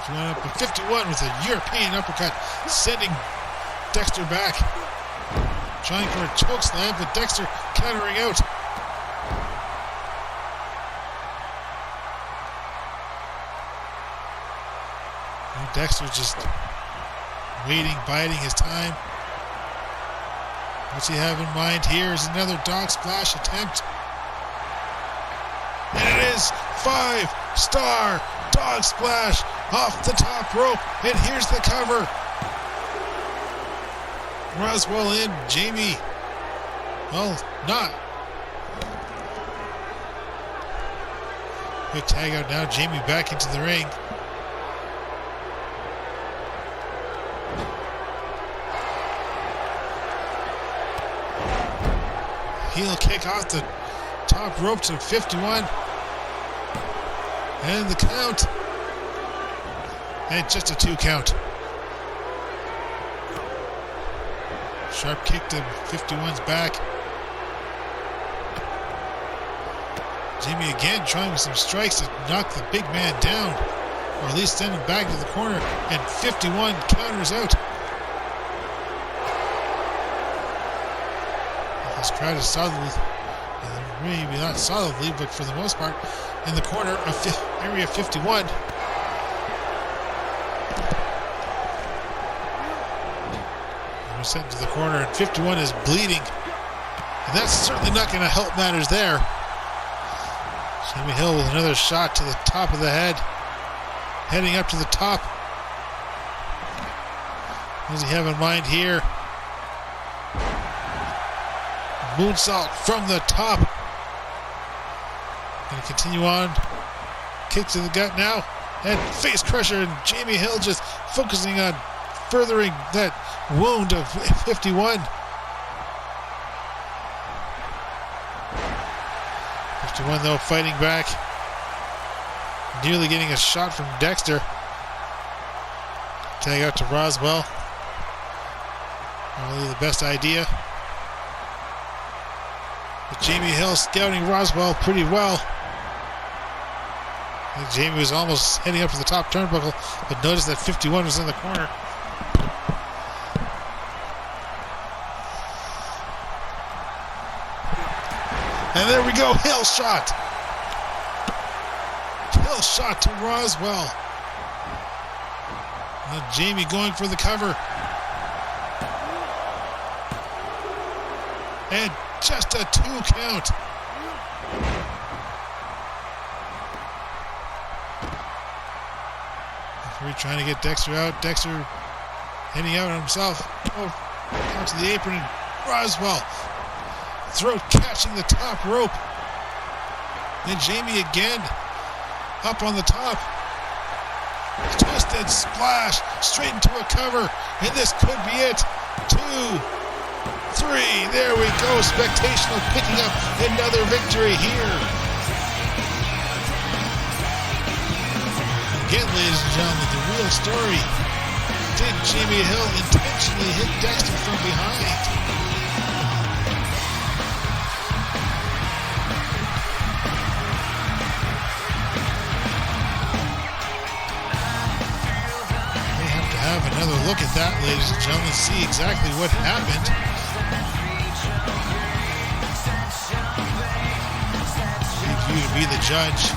Up to 51 with a European uppercut, sending Dexter back. Trying for a choke slam, but Dexter countering out. And Dexter just waiting, biding his time. What's he have in mind here is another dog splash attempt. And it is 5-star dog splash off the top rope, and here's the cover. Roswell in, Jamie, well, not. Quick tag out now, Jamie back into the ring. Heel kick off the top rope to 51. And the count. And just a 2 count. Sharp kick to 51's back. Jamie again trying with some strikes to knock the big man down, or at least send him back to the corner, and 51 counters out. This crowd is solidly, maybe not solidly, but for the most part, in the corner of area 51. Sent to the corner, and 51 is bleeding, and that's certainly not going to help matters there. Jamie Hill with another shot to the top of the head, heading up to the top. What does he have in mind here? Moonsault from the top. Going to continue on. Kick to the gut now, and face crusher, and Jamie Hill just focusing on furthering that wound of 51. 51 though fighting back, nearly getting a shot from Dexter. Tag out to Roswell. Probably the best idea. Jamie Hill scouting Roswell pretty well. And Jamie was almost heading up to the top turnbuckle, but noticed that 51 was in the corner. And there we go, Hill shot. Hill shot to Roswell. And Jamie going for the cover. And just a 2 count. Referee trying to get Dexter out. Dexter heading out on himself. Oh, onto the apron. Roswell. Throat catching the top rope. Then Jamie again. Up on the top. Twisted splash. Straight into a cover. And this could be it. 2, 3. There we go. Spectationill picking up another victory here. Again, ladies and gentlemen, the real story. Did Jamie Hill intentionally hit Dexter from behind? Have another look at that, ladies and gentlemen, see exactly what happened. Leave you to be the judge.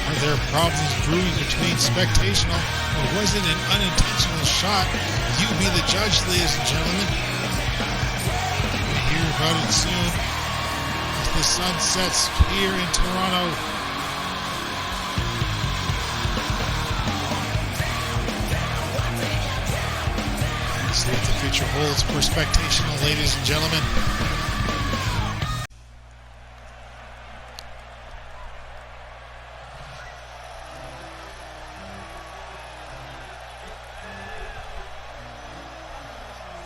Are there problems brewing between Spectationill? Or was it an unintentional shot? You be the judge, ladies and gentlemen. We'll hear about it soon as the sun sets here in Toronto. Let's see what the future holds for Spectationill, ladies and gentlemen.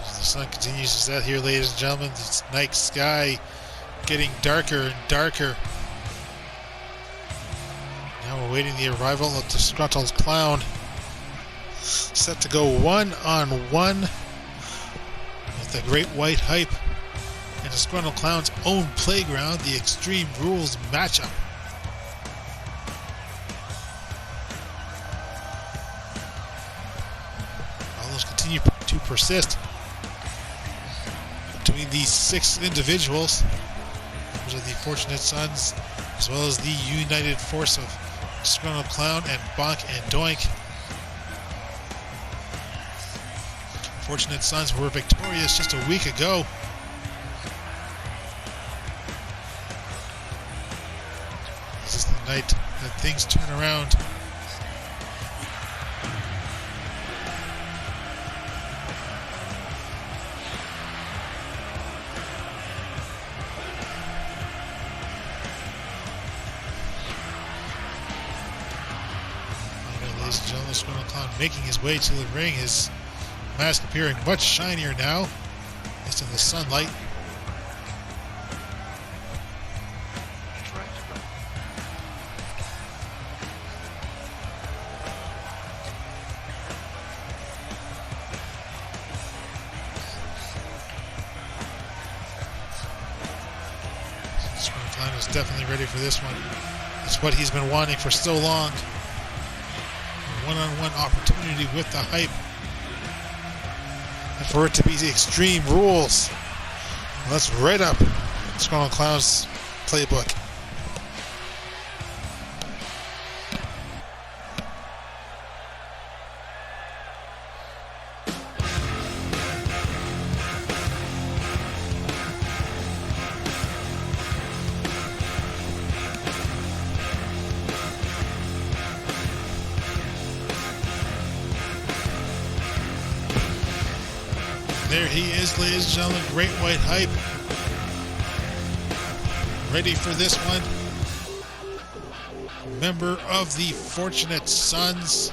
The sun continues to set here, ladies and gentlemen. This night sky getting darker and darker. Now we're awaiting the arrival of the Disgruntled Clown. Set to go 1-on-1 with the Great White Hype and Disgruntled Clown's own playground, the Extreme Rules matchup. Problems continue to persist between these 6 individuals. Those are the Fortunate Sons, as well as the united force of Disgruntled Clown and Bonk and Doink. Fortunate Sons were victorious just a week ago. This is the night that things turn around. Ladies and gentlemen, Disgruntled Clown making his way to the ring. His mask appearing much shinier now, just in the sunlight. Disgruntled Clown is definitely ready for this one. It's what he's been wanting for so long. A one-on-one opportunity with the Hype. And for it to be the Extreme Rules. Well, that's right up Disgruntled Clown's playbook. There he is, ladies and gentlemen, Great White Hype. Ready for this one. Member of the Fortunate Sons.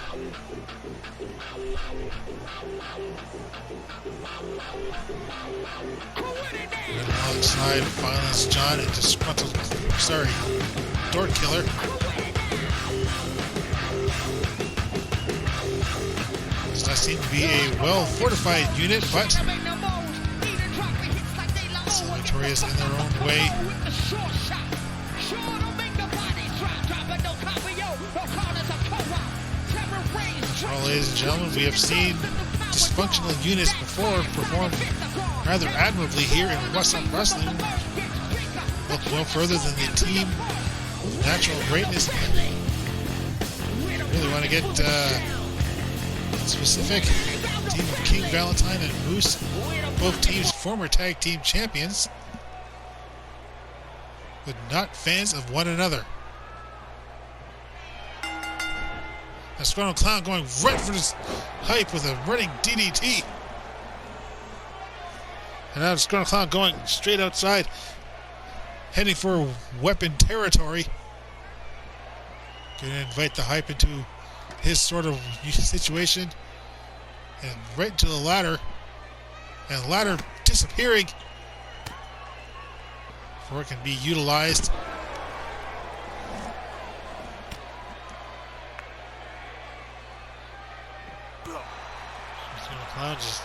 Right alongside Violence John and Disgruntled, Door Killer. Does not seem to be a well-fortified unit, but still victorious in their own way. Well, ladies and gentlemen, we have seen dysfunctional units before perform rather admirably here in Whassup Wrestling. Look well further than the team of Natural Greatness. Really want to get specific. Team of King Valentine and Moose, both teams former tag team champions, but not fans of one another. A Disgruntled Clown going right for this hype with a running DDT. And now Disgruntled Clown going straight outside, heading for weapon territory. Going to invite the hype into his sort of situation. And right to the ladder. And the ladder disappearing before it can be utilized. Clown just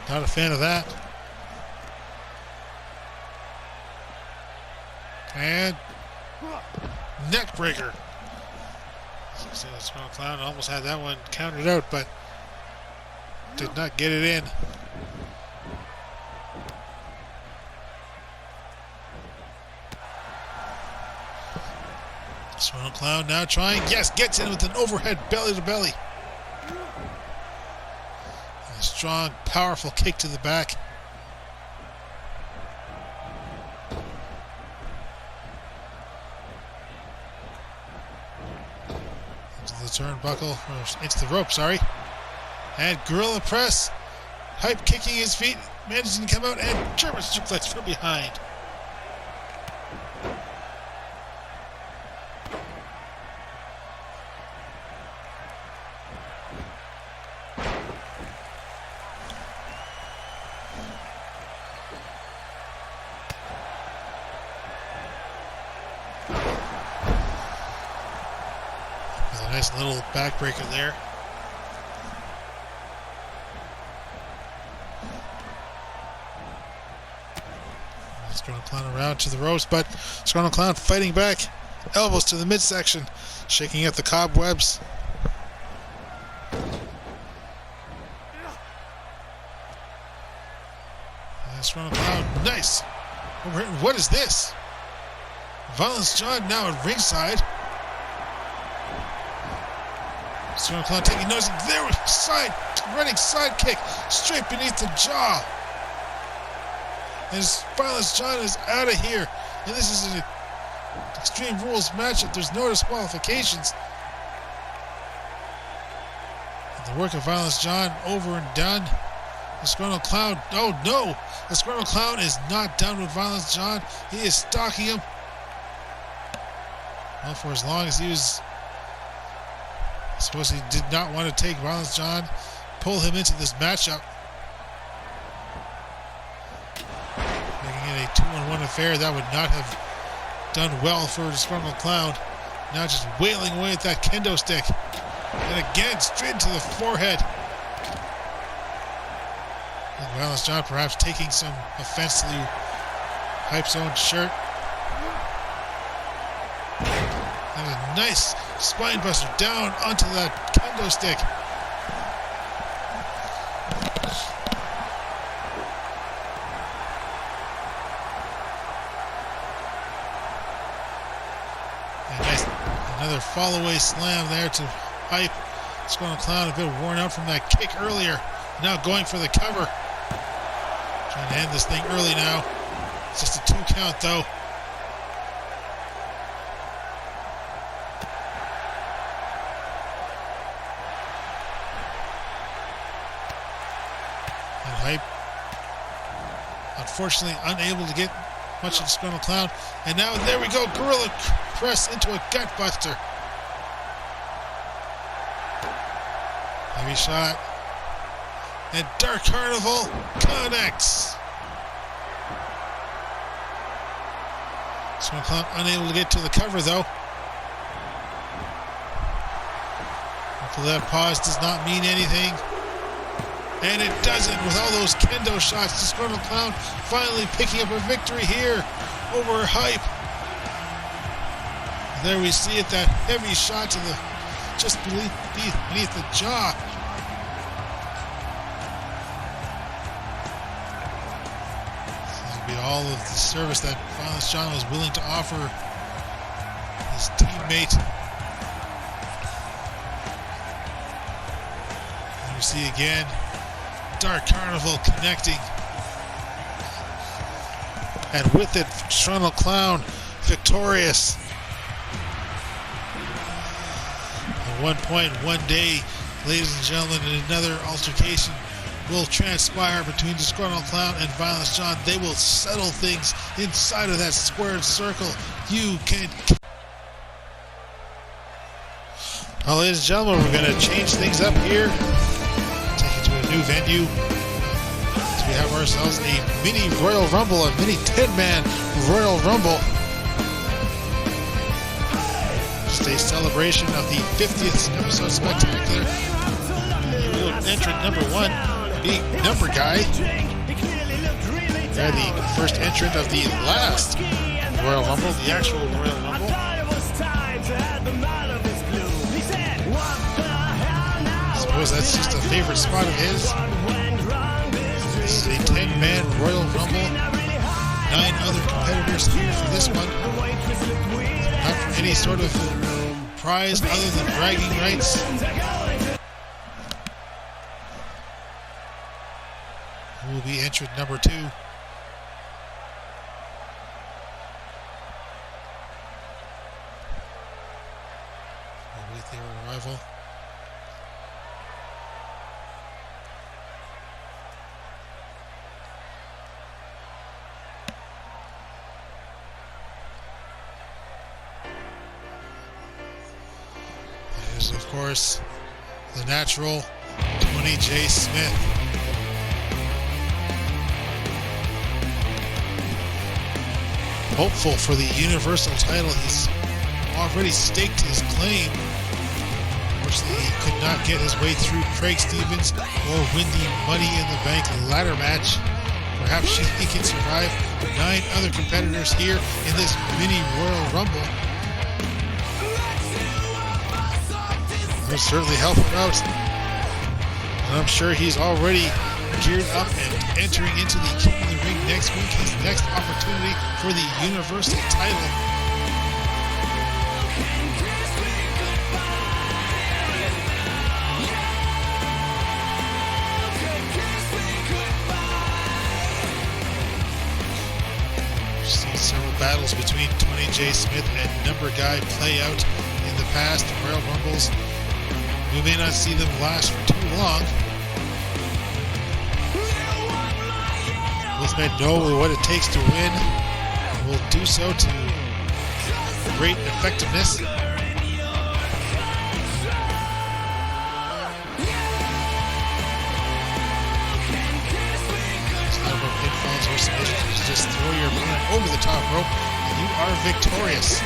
not a fan of that. And neck breaker. So Disgruntled Clown almost had that one counted out, but did not get it in. Disgruntled Clown now trying. Yes, gets in with an overhead belly to belly. A strong, powerful kick to the back. Into the turnbuckle, or into the rope, sorry. And gorilla press. Hype kicking his feet, managing to come out, and German suplex from behind. Nice little backbreaker there. Disgruntled Clown around to the ropes, but Disgruntled Clown fighting back. Elbows to the midsection, shaking at the cobwebs. Disgruntled Clown, nice. What is this? Violence John now at ringside. Disgruntled Clown taking notice. There was running side kick straight beneath the jaw. And Violence John is out of here. And this is an Extreme Rules matchup. There's no disqualifications. And the work of Violence John over and done. Disgruntled Clown. Oh no! Disgruntled Clown is not done with Violence John. He is stalking him. Well, for as long as he was. I suppose he did not want to take Violence John, pull him into this matchup. Making it a 2-on-1 affair. That would not have done well for Disgruntled Clown. Now just wailing away at that kendo stick. And again, straight into the forehead. And Violence John perhaps taking some offense to Hype's own shirt. And a nice spine buster down onto that kendo stick. And nice, another fall-away slam there to Hype. Disgruntled Clown a bit worn out from that kick earlier. Now going for the cover. Trying to end this thing early now. It's just a 2 count though. Hype, unfortunately unable to get much of Disgruntled Clown. And now there we go, gorilla press into a gutbuster. Heavy shot. And Dark Carnival connects. Disgruntled Clown unable to get to the cover though. Hopefully that pause does not mean anything. And it doesn't with all those kendo shots. Disgruntled Clown finally picking up a victory here over Hype. There we see it, that heavy shot to the just beneath the jaw. This will be all of the service that Violence John was willing to offer his teammate. And we see again Dark Carnival connecting. And with it, Disgruntled Clown victorious. At one point, one day, ladies and gentlemen, another altercation will transpire between Disgruntled Clown and Violence John. They will settle things inside of that squared circle. You can... Well, ladies and gentlemen, we're going to change things up here. Take you to a new venue. So we have ourselves a mini Royal Rumble, a mini 10-man Royal Rumble. Just a celebration of the 50th episode Spectacular. Entrant number 1, being Number Guy. They're the first entrant of the last Royal Rumble, the actual Royal Rumble. I suppose that's just a favorite spot of his. This is a 10-man Royal Rumble. 9 other competitors here for this one. Not for any sort of prize other than bragging rights. Who will be entrant number 2? We'll wait their arrival. There's, of course, the natural Tony J. Smith. Hopeful for the Universal title. He's already staked his claim. Unfortunately, he could not get his way through Craig Stevens or win the Money in the Bank ladder match. Perhaps he can survive 9 other competitors here in this mini Royal Rumble. Will certainly help him out. And I'm sure he's already geared up and entering into the King of the Ring next week. His next opportunity for the Universal title. We've seen several battles between Tony J. Smith and Number Guy play out in the past Royal Rumbles. We may not see them last for too long. Both men know what it takes to win. Will do so to great effectiveness. There's not about pitfalls or submissions. Just throw your opponent over the top rope and you are victorious.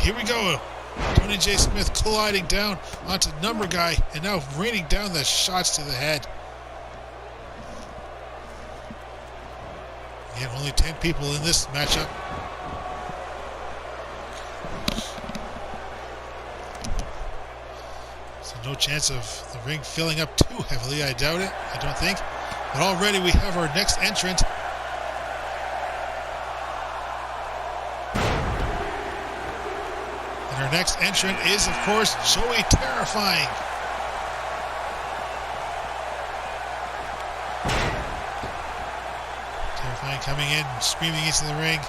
Here we go. Tony J. Smith colliding down onto Number Guy and now raining down the shots to the head. Again, only 10 people in this matchup. So no chance of the ring filling up too heavily, I doubt it. I don't think. But already we have our next entrant. Our next entrant is, of course, Joey Terrifying. Terrifying coming in, screaming into the ring.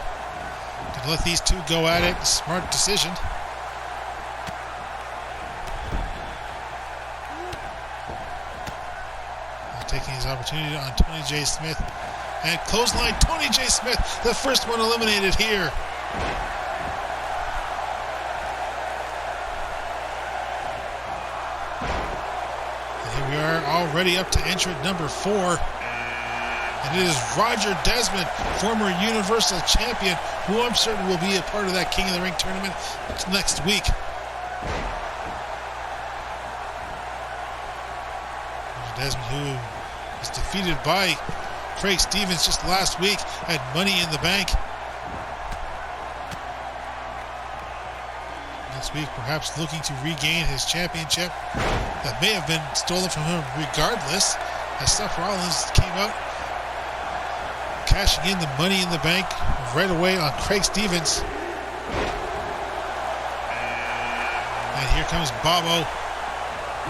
Gonna let these two go at it. Smart decision. Taking his opportunity on Tony J. Smith. And clothesline Tony J. Smith, the first one eliminated here. already up to entrant number 4. And it is Roger Desmond, former Universal Champion, who I'm certain will be a part of that King of the Ring tournament next week. Roger Desmond, who was defeated by Craig Stevens just last week at Money in the Bank. Next week, perhaps looking to regain his championship that may have been stolen from him regardless, as Seth Rollins came out cashing in the Money in the Bank right away on Craig Stevens. And here comes Bobo,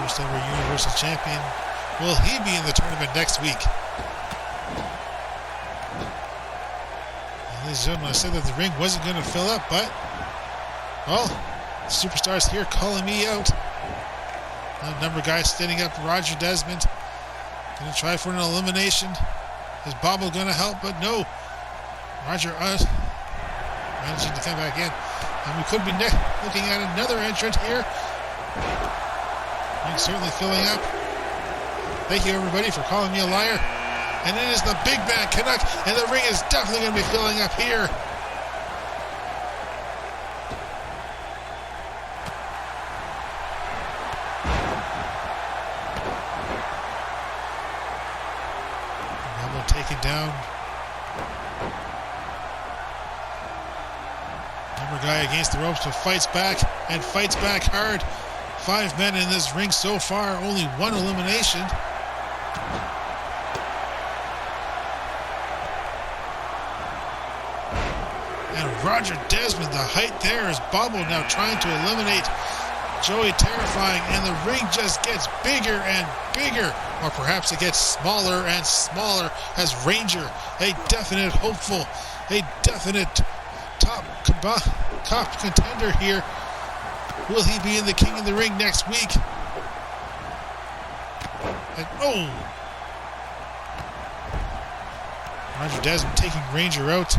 first ever Universal Champion. Will he be in the tournament next week? Ladies and gentlemen, I said that the ring wasn't going to fill up, but, well, the superstars here calling me out. The number guy standing up, Roger Desmond. Going to try for an elimination. Is Bobo going to help? But no. Roger managing to come back in. And we could be looking at another entrant here. Ring certainly filling up. Thank you, everybody, for calling me a liar. And it is the Big Bad Canuck, and the ring is definitely going to be filling up here. Bobo taken down. Number guy against the ropes, but fights back and fights back hard. 5 men in this ring so far, only 1 elimination. And Roger Desmond, the height there, is Bobo now trying to eliminate Joey Terrifying, and the ring just gets bigger and bigger, or perhaps it gets smaller and smaller as Ranger, a definite hopeful, a definite top contender here. Will he be in the King of the Ring next week? And, oh! Roger Desmond taking Ranger out.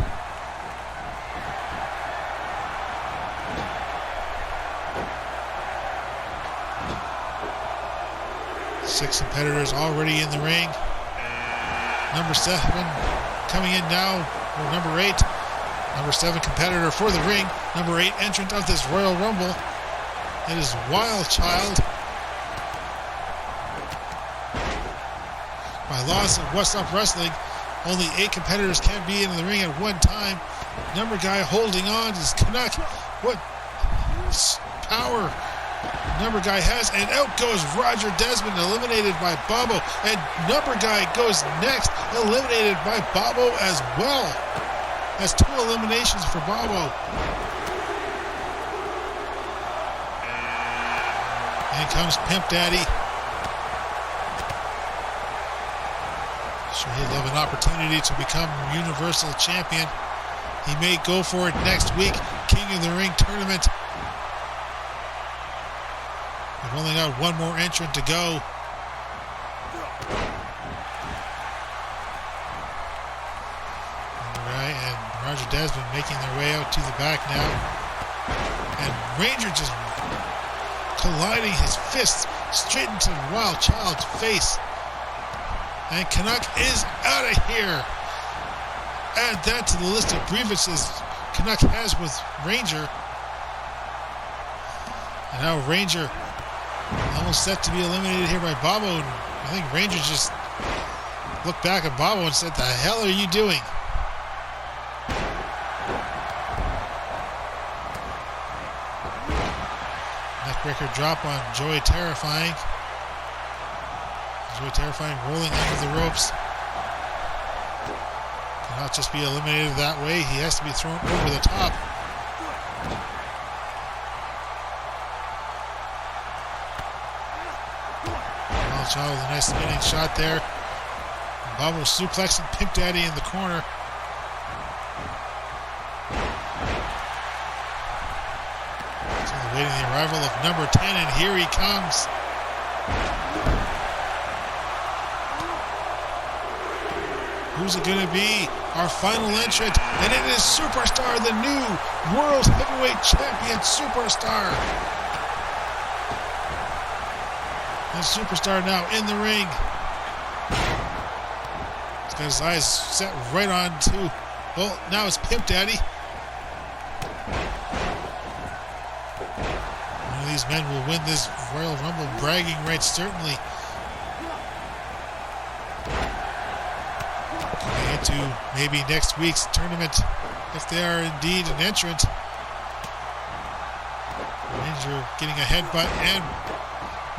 Six competitors already in the ring. Number 7 coming in now, or number 8. Number 7 competitor for the ring. Number 8 entrant of this Royal Rumble. It is Wild Child. By laws of Whassup Wrestling, only 8 competitors can be in the ring at one time. Number guy holding on is Canuck. What power number guy has, and out goes Roger Desmond, eliminated by Bobo, and number guy goes next, eliminated by Bobo as well. That's 2 eliminations for Bobo. And comes Pimp Daddy. Sure, he'll have an opportunity to become Universal Champion. He may go for it next week. King of the Ring tournament. We've only got 1 more entrant to go. Alright, and Roger Desmond making their way out to the back now. And Ranger just colliding his fists straight into the Wild Child's face. And Canuck is out of here. Add that to the list of grievances Canuck has with Ranger. And now Ranger almost set to be eliminated here by Bobo. And I think Ranger just looked back at Bobo and said, "The hell are you doing?" Neckbreaker drop on Joey Terrifying. Joey Terrifying rolling under the ropes. Cannot just be eliminated that way. He has to be thrown over the top. Wild Child with a nice spinning shot there. Bobo suplexing Pimp Daddy in the corner. So awaiting the arrival of number 10, and here he comes. Who's it going to be? Our final entrant, and it is Superstar, the new World Heavyweight Champion Superstar. And Superstar now in the ring. He's got his eyes set right on to, well, now it's Pimp Daddy. One of these men will win this Royal Rumble bragging rights, certainly. Coming into maybe next week's tournament, if they are indeed an entrant. Ranger getting a headbutt and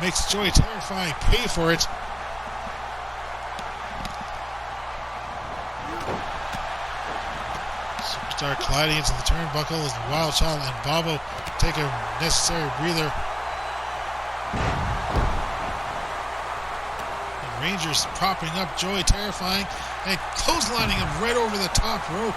makes Joey Terrifying pay for it. Superstar colliding into the turnbuckle as Wild Child and Bobo take a necessary breather. And Ranger's propping up Joey Terrifying and clotheslining him right over the top rope.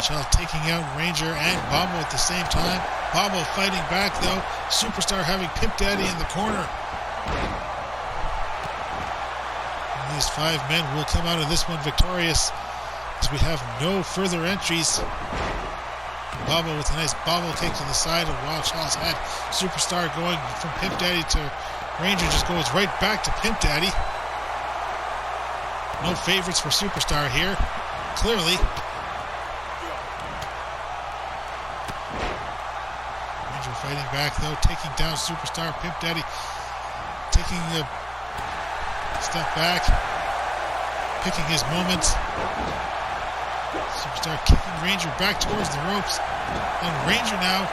Child taking out Ranger and Bobo at the same time. Bobo fighting back though. Superstar having Pimp Daddy in the corner. And these 5 men will come out of this one victorious as we have no further entries. Bobo with a nice Bobo kick to the side of Wild Child's head. Superstar going from Pimp Daddy to Ranger, just goes right back to Pimp Daddy. No favorites for Superstar here, clearly. Fighting back though, taking down Superstar. Pimp Daddy taking a step back, picking his moments. Superstar kicking Ranger back towards the ropes, and Ranger now.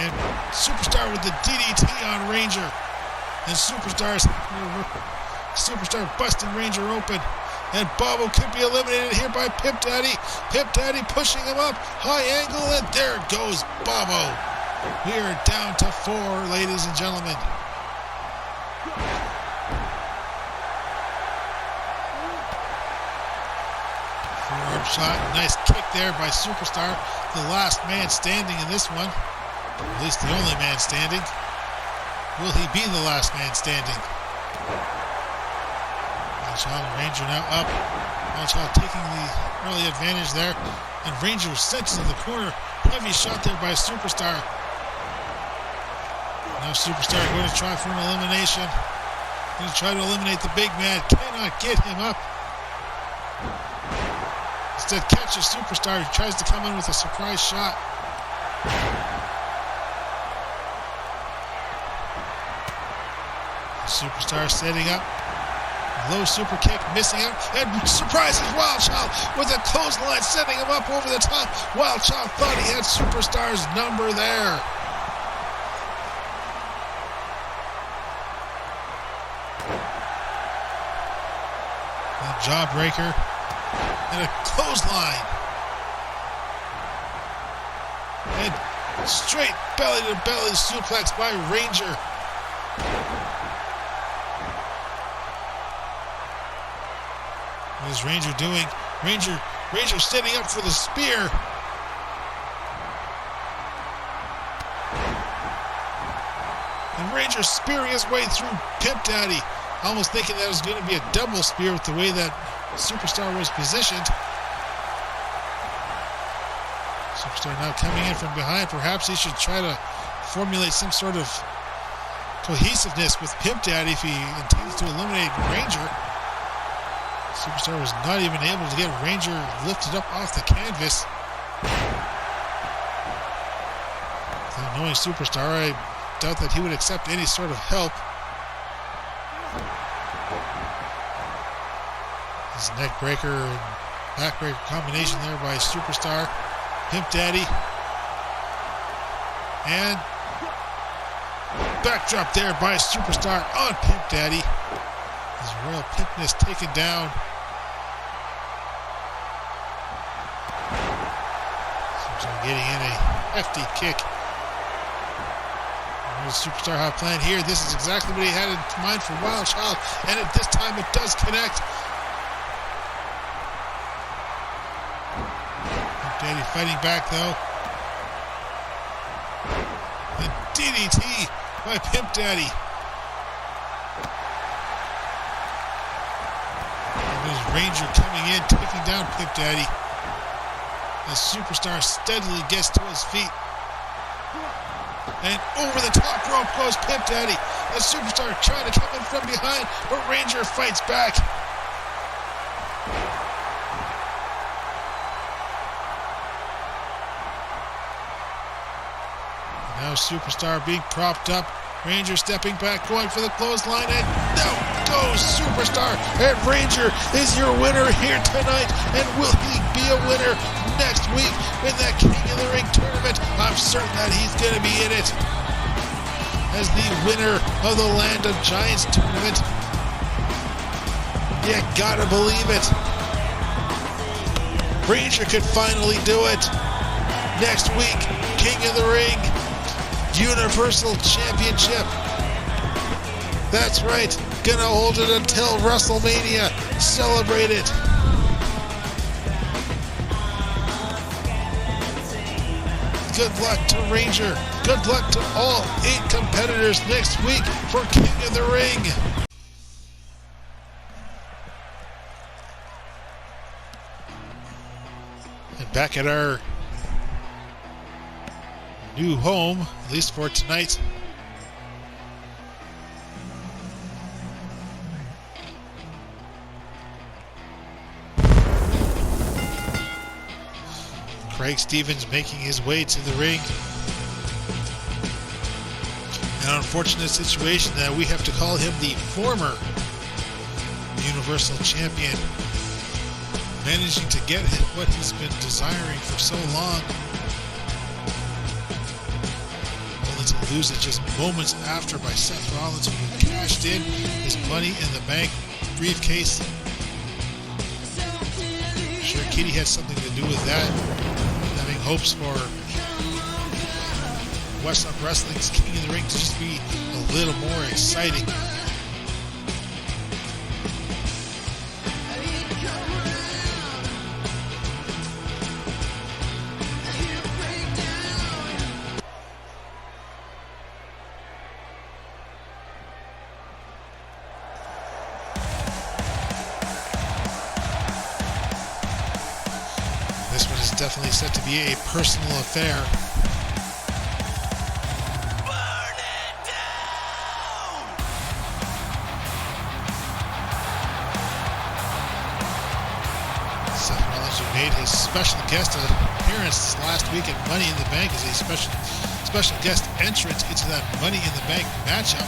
And Superstar with the DDT on Ranger, and Superstar busting Ranger open. And Bobo could be eliminated here by Pimp Daddy. Pimp Daddy pushing him up. High angle, and there goes Bobo. We are down to 4, ladies and gentlemen. Forearm shot. Nice kick there by Superstar. The last man standing in this one. At least the only man standing. Will he be the last man standing? Child and Ranger now up. Child taking the early advantage there. And Ranger sent to the corner. Heavy shot there by Superstar. Now Superstar going to try for an elimination. Going to try to eliminate the big man. Cannot get him up. Instead catches Superstar. He tries to come in with a surprise shot. Superstar setting up. Low super kick, missing out, and surprises Wild Child with a clothesline, setting him up over the top. Wild Child thought he had Superstar's number there. A jawbreaker and a clothesline. And straight belly-to-belly suplex by Ranger. What is Ranger doing? Ranger setting up for the spear. And Ranger spearing his way through Pimp Daddy. Almost thinking that was going to be a double spear with the way that Superstar was positioned. Superstar now coming in from behind. Perhaps he should try to formulate some sort of cohesiveness with Pimp Daddy if he intends to eliminate Ranger. Superstar was not even able to get Ranger lifted up off the canvas. Without knowing Superstar, I doubt that he would accept any sort of help. His neck breaker and back breaker combination there by Superstar. Pimp Daddy. And backdrop there by Superstar on Pimp Daddy. His royal pimpness taken down. Superstar getting in a hefty kick. Superstar have planned here. This is exactly what he had in mind for Wild Child, and at this time it does connect. Pimp Daddy fighting back though. And DDT by Pimp Daddy. Ranger coming in, taking down Pip Daddy. The superstar steadily gets to his feet. And over the top rope goes Pip Daddy. The superstar trying to come in from behind, but Ranger fights back. Now superstar being propped up. Ranger stepping back, going for the clothesline, and down goes superstar. And Ranger is your winner here tonight. And will he be a winner next week in that King of the Ring tournament? I'm certain that he's going to be in it as the winner of the Land of Giants tournament. You gotta believe it. Ranger could finally do it. Next week, King of the Ring Universal Championship. That's right. Gonna hold it until WrestleMania. Celebrate it. Good luck to Ranger. Good luck to all 8 competitors next week for King of the Ring. And back at our new home, at least for tonight. Craig Stevens making his way to the ring. An unfortunate situation that we have to call him the former Universal Champion, managing to get what he's been desiring for so long, only to lose it just moments after by Seth Rollins, who cashed in his Money in the Bank briefcase. I'm sure Kitty had something to do with that, having hopes for Whassup Wrestling's King of the Ring to just be a little more exciting. This one is definitely set to be a personal affair. Seth Rollins, who made his special guest appearance last week at Money in the Bank, as a special guest entrant into that Money in the Bank matchup,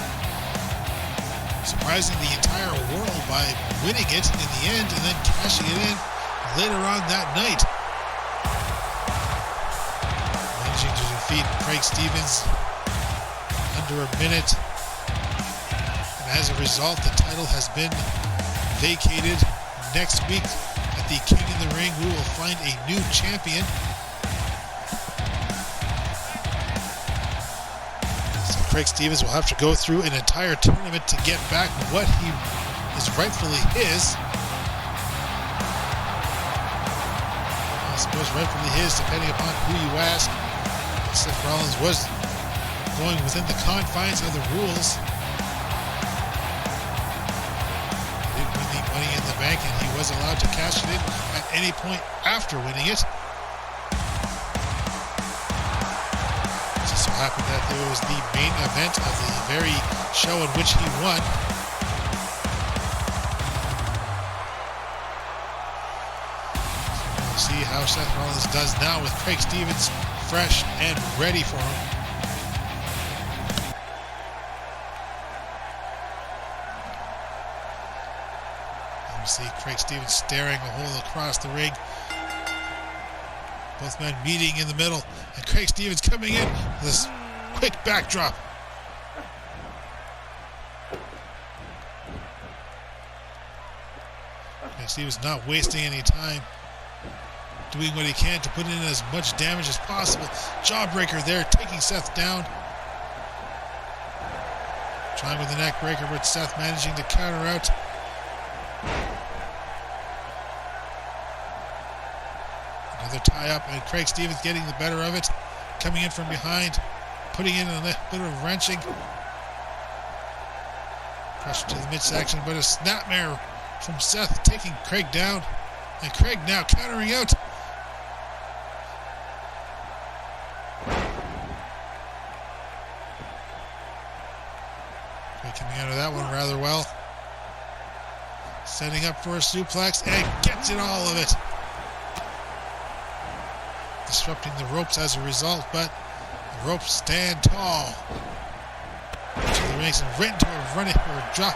surprising the entire world by winning it in the end and then cashing it in later on that night. Managing to defeat Craig Stevens under a minute, and as a result, the title has been vacated. Next week at the King of the Ring, we will find a new champion. So Craig Stevens will have to go through an entire tournament to get back what he is rightfully his. I suppose rightfully his, depending upon who you ask. Seth Rollins was going within the confines of the rules. He did win the Money in the Bank, and he was allowed to cash it in at any point after winning it. It just so happened that it was the main event of the very show in which he won. We'll see how Seth Rollins does now with Craig Stevens fresh and ready for him. You see Craig Stevens staring a hole across the ring. Both men meeting in the middle, and Craig Stevens coming in with this quick backdrop. Craig Stevens not wasting any time, doing what he can to put in as much damage as possible. Jawbreaker there, taking Seth down. Trying with the neck breaker, but Seth managing to counter out. Another tie-up, and Craig Stevens getting the better of it. Coming in from behind, putting in a bit of wrenching. Pressure to the midsection, but a snapmare from Seth, taking Craig down. And Craig now countering out. Craig coming out of that one rather well. Setting up for a suplex and gets it, all of it. Disrupting the ropes as a result, but the ropes stand tall. To the ring, and right into a running or a drop,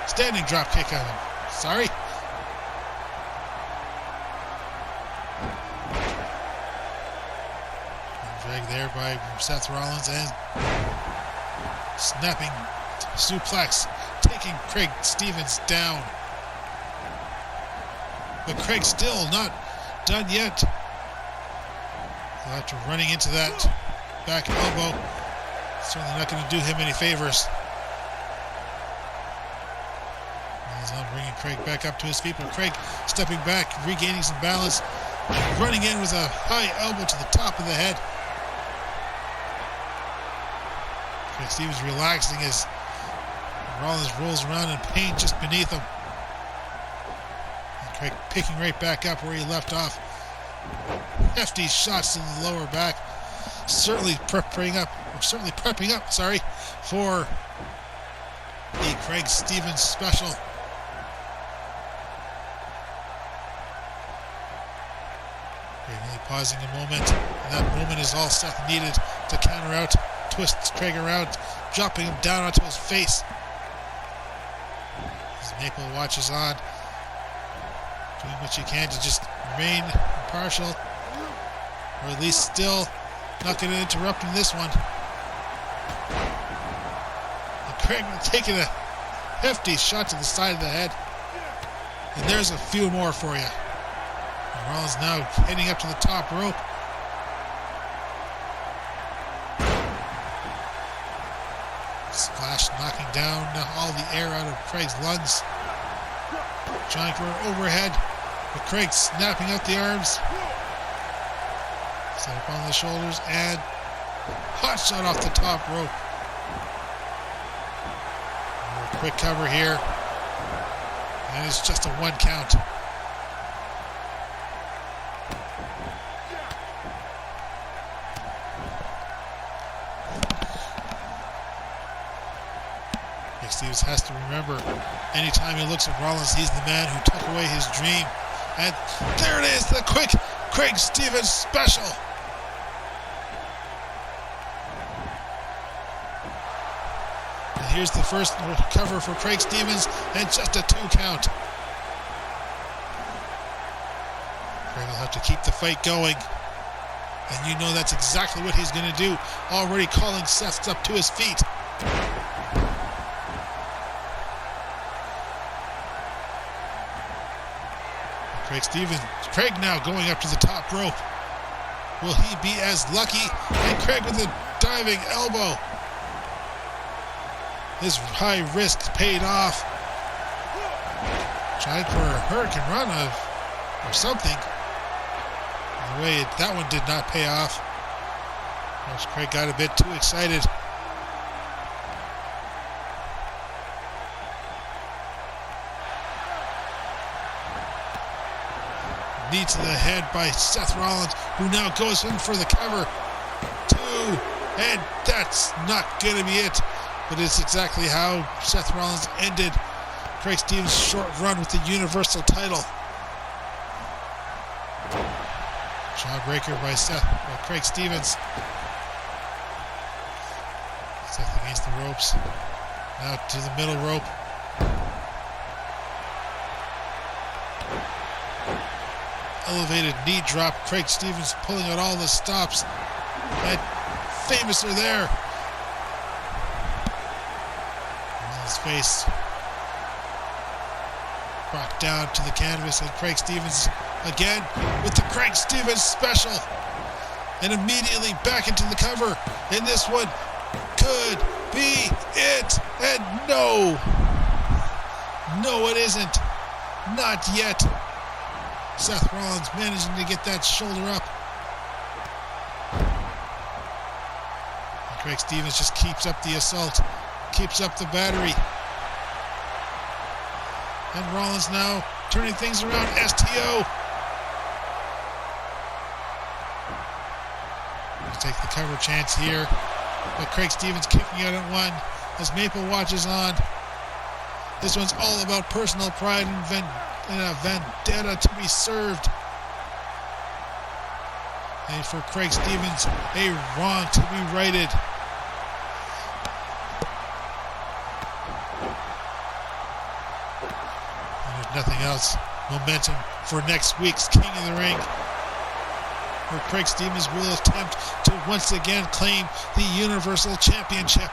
standing drop kick on him. Sorry. Dragged there by Seth Rollins and snapping suplex, taking Craig Stevens down. But Craig still not done yet. After running into that back elbow, certainly not going to do him any favors. He's now bringing Craig back up to his feet, but Craig stepping back, regaining some balance, and running in with a high elbow to the top of the head. Craig Stevens relaxing as Rollins rolls around in pain just beneath him. And Craig picking right back up where he left off. Hefty shots to the lower back, certainly prepping up for the Craig Stevens special. Craig only pausing a moment, and that moment is all Seth needed to counter out, twist Craig around, dropping him down onto his face. As Maple watches on, doing what she can to just remain impartial, or at least still not going to interrupt in this one. And Craig taking a hefty shot to the side of the head. And there's a few more for you. And Rollins now heading up to the top rope. Splash knocking down all the air out of Craig's lungs. Trying for an overhead. But Craig snapping out the arms. Set up on the shoulders and hot shot off the top rope. A quick cover here. And it's just a 1 count. Craig Stevens has to remember, anytime he looks at Rollins, he's the man who took away his dream. And there it is, the quick Craig Stevens special. And here's the first cover for Craig Stevens, and just a 2 count. Craig will have to keep the fight going. And you know that's exactly what he's going to do. Already calling Seth up to his feet. Craig now going up to the top rope. Will he be as lucky? And Craig with a diving elbow. His high risk paid off. Tried for a hurricane run or something. The way that one did not pay off. Perhaps Craig got a bit too excited. Knee to the head by Seth Rollins, who now goes in for the cover. 2, and that's not going to be it. But it's exactly how Seth Rollins ended Craig Stevens' short run with the Universal title. Jawbreaker by Craig Stevens. Seth against the ropes. Now to the middle rope. Elevated knee drop. Craig Stevens pulling out all the stops. And famous are there. His face brought down to the canvas, and Craig Stevens again with the Craig Stevens special. And immediately back into the cover. And this one could be it. And no, it isn't. Not yet. Seth Rollins managing to get that shoulder up. And Craig Stevens just keeps up the assault, keeps up the battery. And Rollins now turning things around. STO. Take the cover chance here. But Craig Stevens kicking out at one as Maple watches on. This one's all about personal pride and a vendetta to be served. And for Craig Stevens, a wrong to be righted. And if nothing else, momentum for next week's King of the Ring, where Craig Stevens will attempt to once again claim the Universal Championship.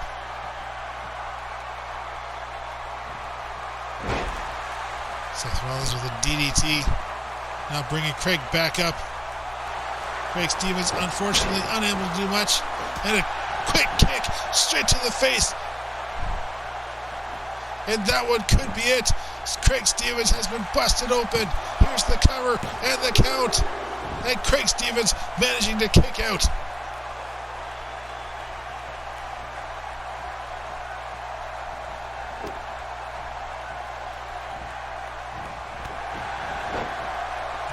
Seth Rollins with a DDT, now bringing Craig back up. Craig Stevens unfortunately unable to do much, and a quick kick straight to the face. And that one could be it. Craig Stevens has been busted open. Here's the cover and the count. And Craig Stevens managing to kick out.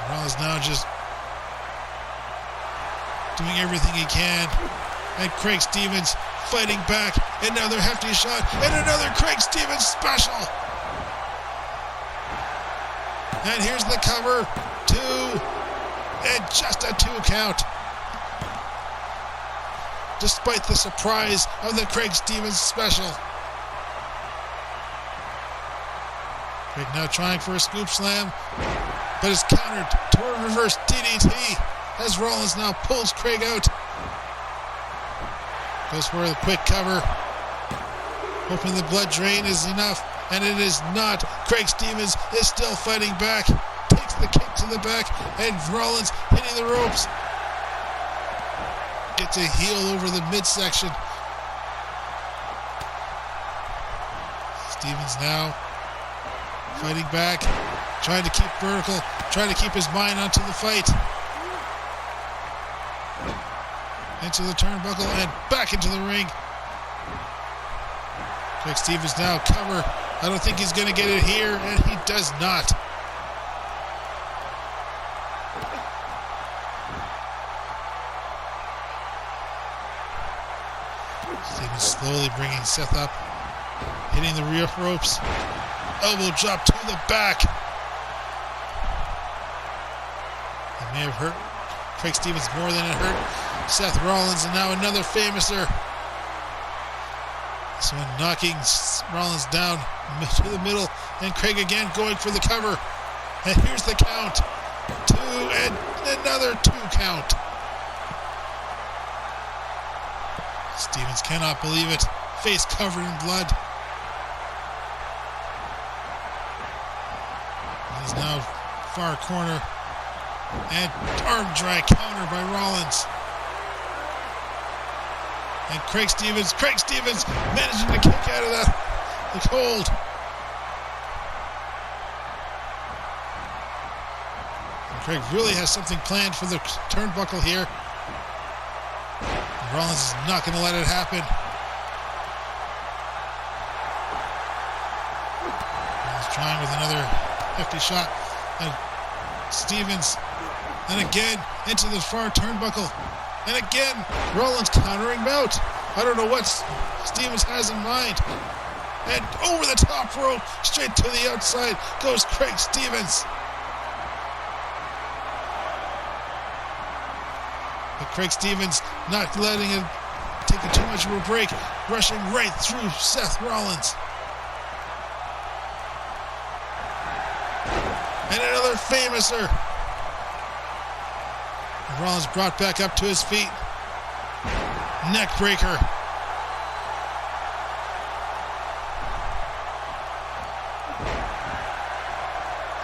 Rollins now just doing everything he can. And Craig Stevens fighting back. Another hefty shot. And another Craig Stevens special. And here's the cover. 2. And just a 2 count. Despite the surprise of the Craig Stevens special. Craig now trying for a scoop slam, but is countered to a reverse DDT as Rollins now pulls Craig out. Goes for the quick cover, hoping the blood drain is enough, and it is not. Craig Stevens is still fighting back. Takes the kick to the back, and Rollins hitting the ropes. Gets a heel over the midsection. Stevens now fighting back, trying to keep vertical, trying to keep his mind onto the fight. Into the turnbuckle and back into the ring. Craig Stevens now cover. I don't think he's going to get it here, and he does not. Stevens slowly bringing Seth up, hitting the rear ropes. Elbow drop to the back. It may have hurt Craig Stevens more than it hurt Seth Rollins, and now another famouser. This one knocking Rollins down to the middle, and Craig again going for the cover. And here's the count. 2 and another 2 count. Stevens cannot believe it. Face covered in blood. He's now far corner. And arm drag counter by Rollins. And Craig Stevens managing to kick out of the hold. And Craig really has something planned for the turnbuckle here. And Rollins is not going to let it happen. He's trying with another hefty shot. And Stevens, and again into the far turnbuckle. And again, Rollins countering out. I don't know what Stevens has in mind. And over the top rope, straight to the outside, goes Craig Stevens. But Craig Stevens not letting it, taking too much of a break, rushing right through Seth Rollins. And another famouser. Rollins brought back up to his feet. Neck breaker.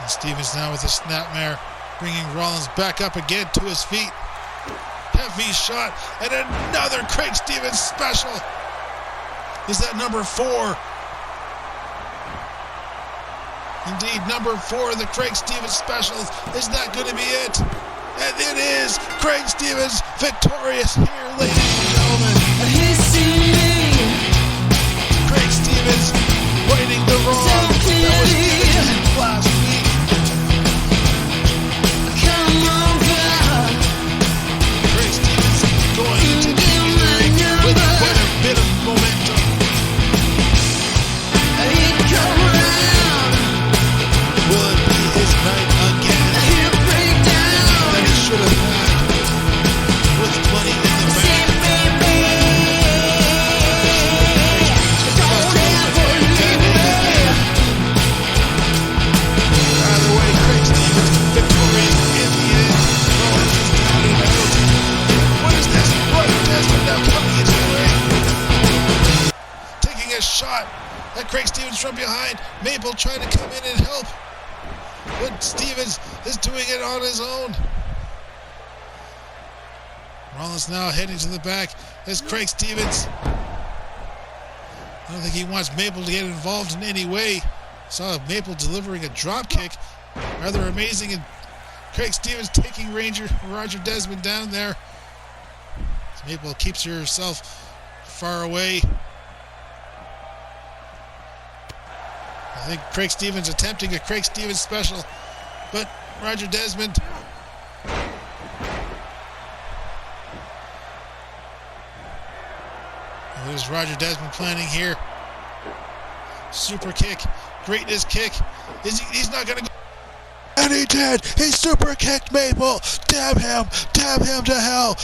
And Stevens now with a snapmare, bringing Rollins back up again to his feet. Heavy shot, and another Craig Stevens special. Is that number 4? Indeed, number 4, the Craig Stevens special. Is that going to be it? And it is Craig Stevens victorious here, ladies and gentlemen. Craig Stevens righting the wrong that was given to his a shot at Craig Stevens from behind. Maple trying to come in and help, but Stevens is doing it on his own. Rollins now heading to the back as Craig Stevens. I don't think he wants Maple to get involved in any way. Saw Maple delivering a drop kick, rather amazing, and Craig Stevens taking Roger Desmond down there. Maple keeps herself far away. I think Craig Stevens attempting a Craig Stevens special, but Roger Desmond. There's Roger Desmond planning here. Super kick, greatness kick. He's not going to go. And he did. He super kicked Maple. Damn him to hell.